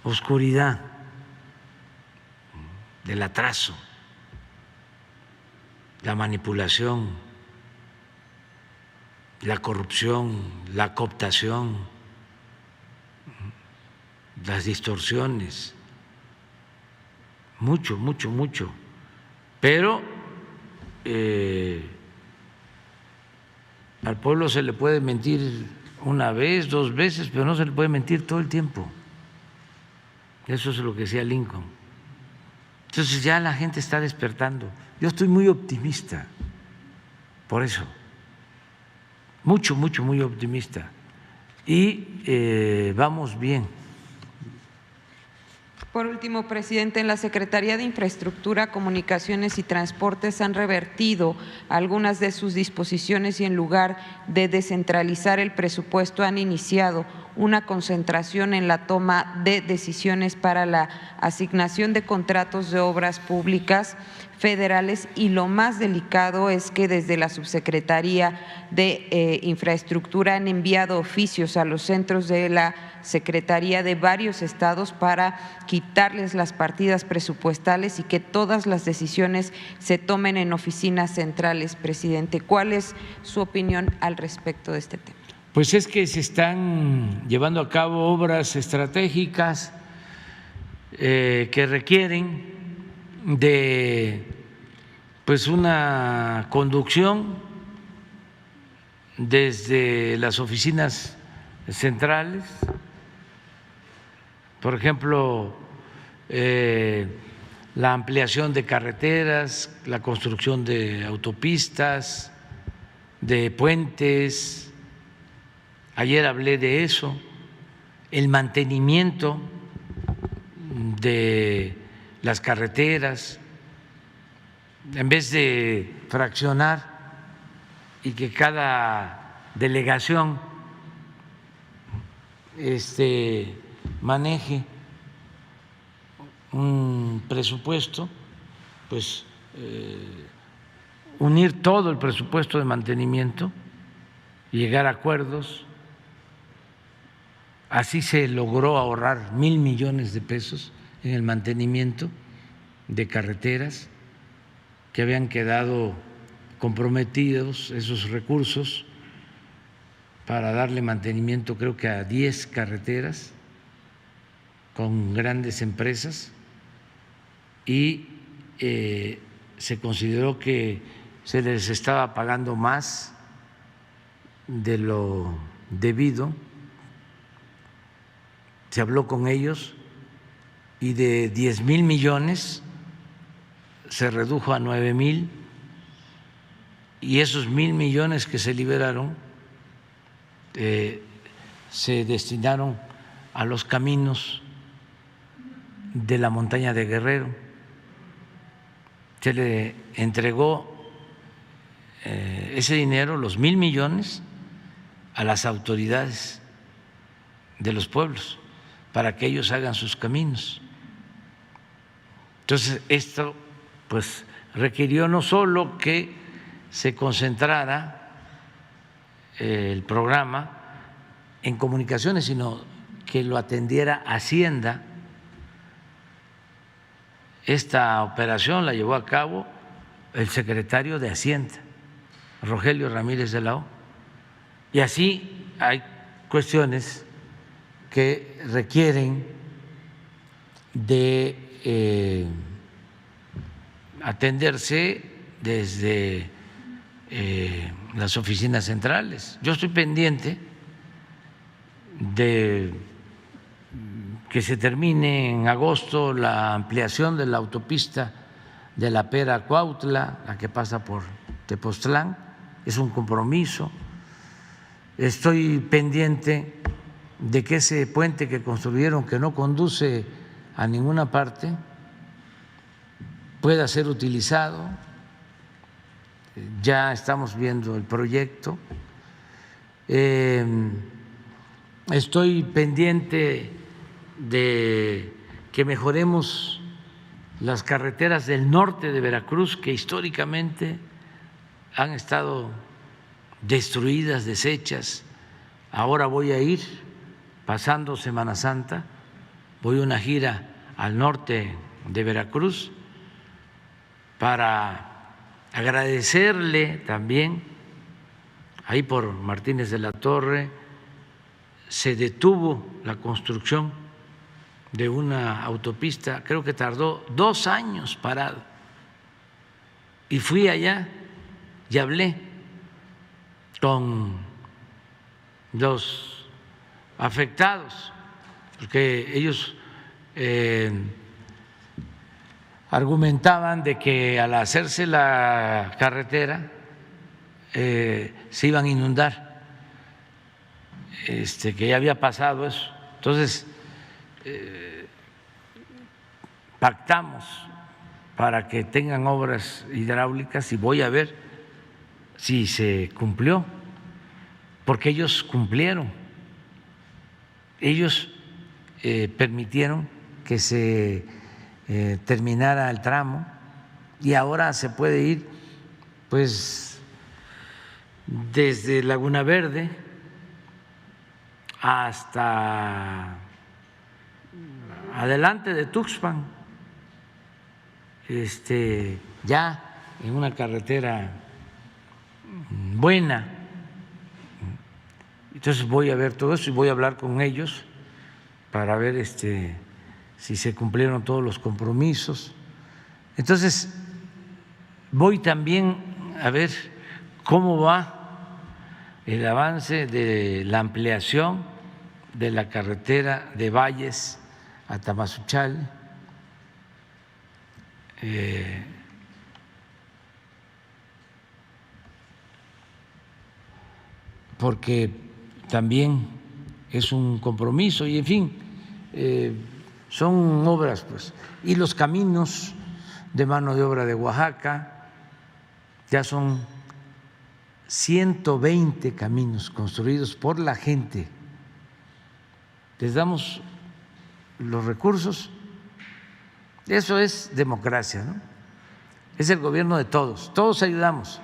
oscuridad del atraso, la manipulación, la corrupción, la cooptación, las distorsiones, mucho, mucho, mucho. Pero al pueblo se le puede mentir una vez, 2 veces, pero no se le puede mentir todo el tiempo. Eso es lo que decía Lincoln. Entonces ya la gente está despertando. Yo estoy muy optimista, por eso, mucho, mucho, muy optimista. Y vamos bien. Por último, presidente, en la Secretaría de Infraestructura, Comunicaciones y Transportes han revertido algunas de sus disposiciones y en lugar de descentralizar el presupuesto han iniciado una concentración en la toma de decisiones para la asignación de contratos de obras públicas federales y lo más delicado es que desde la Subsecretaría de Infraestructura han enviado oficios a los centros de la Secretaría de varios estados para quitarles las partidas presupuestales y que todas las decisiones se tomen en oficinas centrales, presidente. ¿Cuál es su opinión al respecto de este tema? Pues es que se están llevando a cabo obras estratégicas que requieren de pues una conducción desde las oficinas centrales, por ejemplo, la ampliación de carreteras, la construcción de autopistas, de puentes. Ayer hablé de eso, el mantenimiento de las carreteras, en vez de fraccionar y que cada delegación maneje un presupuesto, pues unir todo el presupuesto de mantenimiento y llegar a acuerdos. Así se logró ahorrar 1,000 millones de pesos en el mantenimiento de carreteras que habían quedado comprometidos esos recursos para darle mantenimiento creo que a 10 carreteras con grandes empresas y se consideró que se les estaba pagando más de lo debido. Se habló con ellos y de 10,000 millones se redujo a 9,000 y esos 1,000 millones que se liberaron se destinaron a los caminos de la montaña de Guerrero. Se le entregó ese dinero, los 1,000 millones, a las autoridades de los pueblos para que ellos hagan sus caminos. Entonces, esto pues requirió no solo que se concentrara el programa en comunicaciones, sino que lo atendiera Hacienda. Esta operación la llevó a cabo el secretario de Hacienda, Rogelio Ramírez de la O. Y así hay cuestiones que requieren de atenderse desde las oficinas centrales. Yo estoy pendiente de que se termine en agosto la ampliación de la autopista de La Pera a Cuautla, la que pasa por Tepoztlán, es un compromiso. Estoy pendiente de que ese puente que construyeron, que no conduce a ninguna parte, pueda ser utilizado. Ya estamos viendo el proyecto. Estoy pendiente de que mejoremos las carreteras del norte de Veracruz, que históricamente han estado destruidas, deshechas. Ahora voy a ir, pasando Semana Santa, voy a una gira al norte de Veracruz para agradecerle también, ahí por Martínez de la Torre se detuvo la construcción de una autopista, creo que tardó 2 años parado, y fui allá y hablé con los afectados, porque ellos argumentaban de que al hacerse la carretera se iban a inundar, que ya había pasado eso. Entonces pactamos para que tengan obras hidráulicas y voy a ver si se cumplió, porque ellos cumplieron, ellos permitieron que se terminara el tramo y ahora se puede ir pues desde Laguna Verde hasta adelante de Tuxpan, ya en una carretera buena. Entonces voy a ver todo eso y voy a hablar con ellos para ver si se cumplieron todos los compromisos. Entonces voy también a ver cómo va el avance de la ampliación de la carretera de Valles a Tamazunchale. Porque también es un compromiso y en fin, son obras pues. Y los caminos de mano de obra de Oaxaca, ya son 120 caminos construidos por la gente. Les damos los recursos, eso es democracia, ¿no? Es el gobierno de todos, todos ayudamos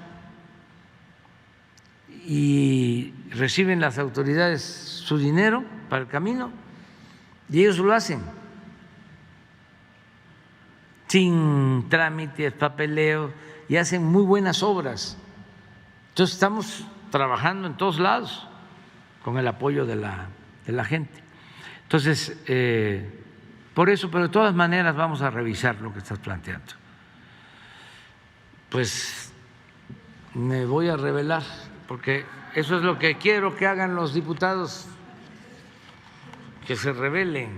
y reciben las autoridades su dinero para el camino y ellos lo hacen sin trámites, papeleo, y hacen muy buenas obras. Entonces estamos trabajando en todos lados con el apoyo de la gente. Entonces, por eso, pero de todas maneras vamos a revisar lo que estás planteando. Pues me voy a revelar, porque eso es lo que quiero que hagan los diputados, que se rebelen,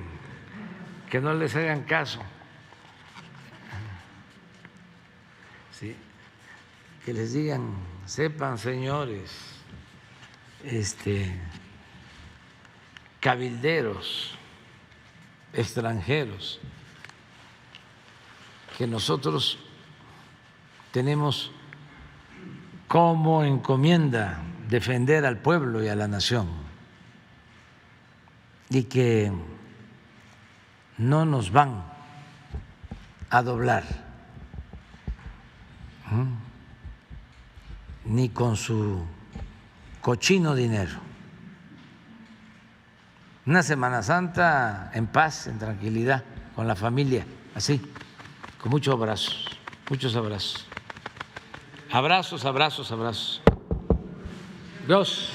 que no les hagan caso. ¿Sí? Que les digan, sepan, señores, cabilderos extranjeros, que nosotros tenemos como encomienda defender al pueblo y a la nación y que no nos van a doblar ni con su cochino dinero. Una Semana Santa en paz, en tranquilidad, con la familia, así, con muchos abrazos, muchos abrazos. Abrazos, abrazos, abrazos. 2.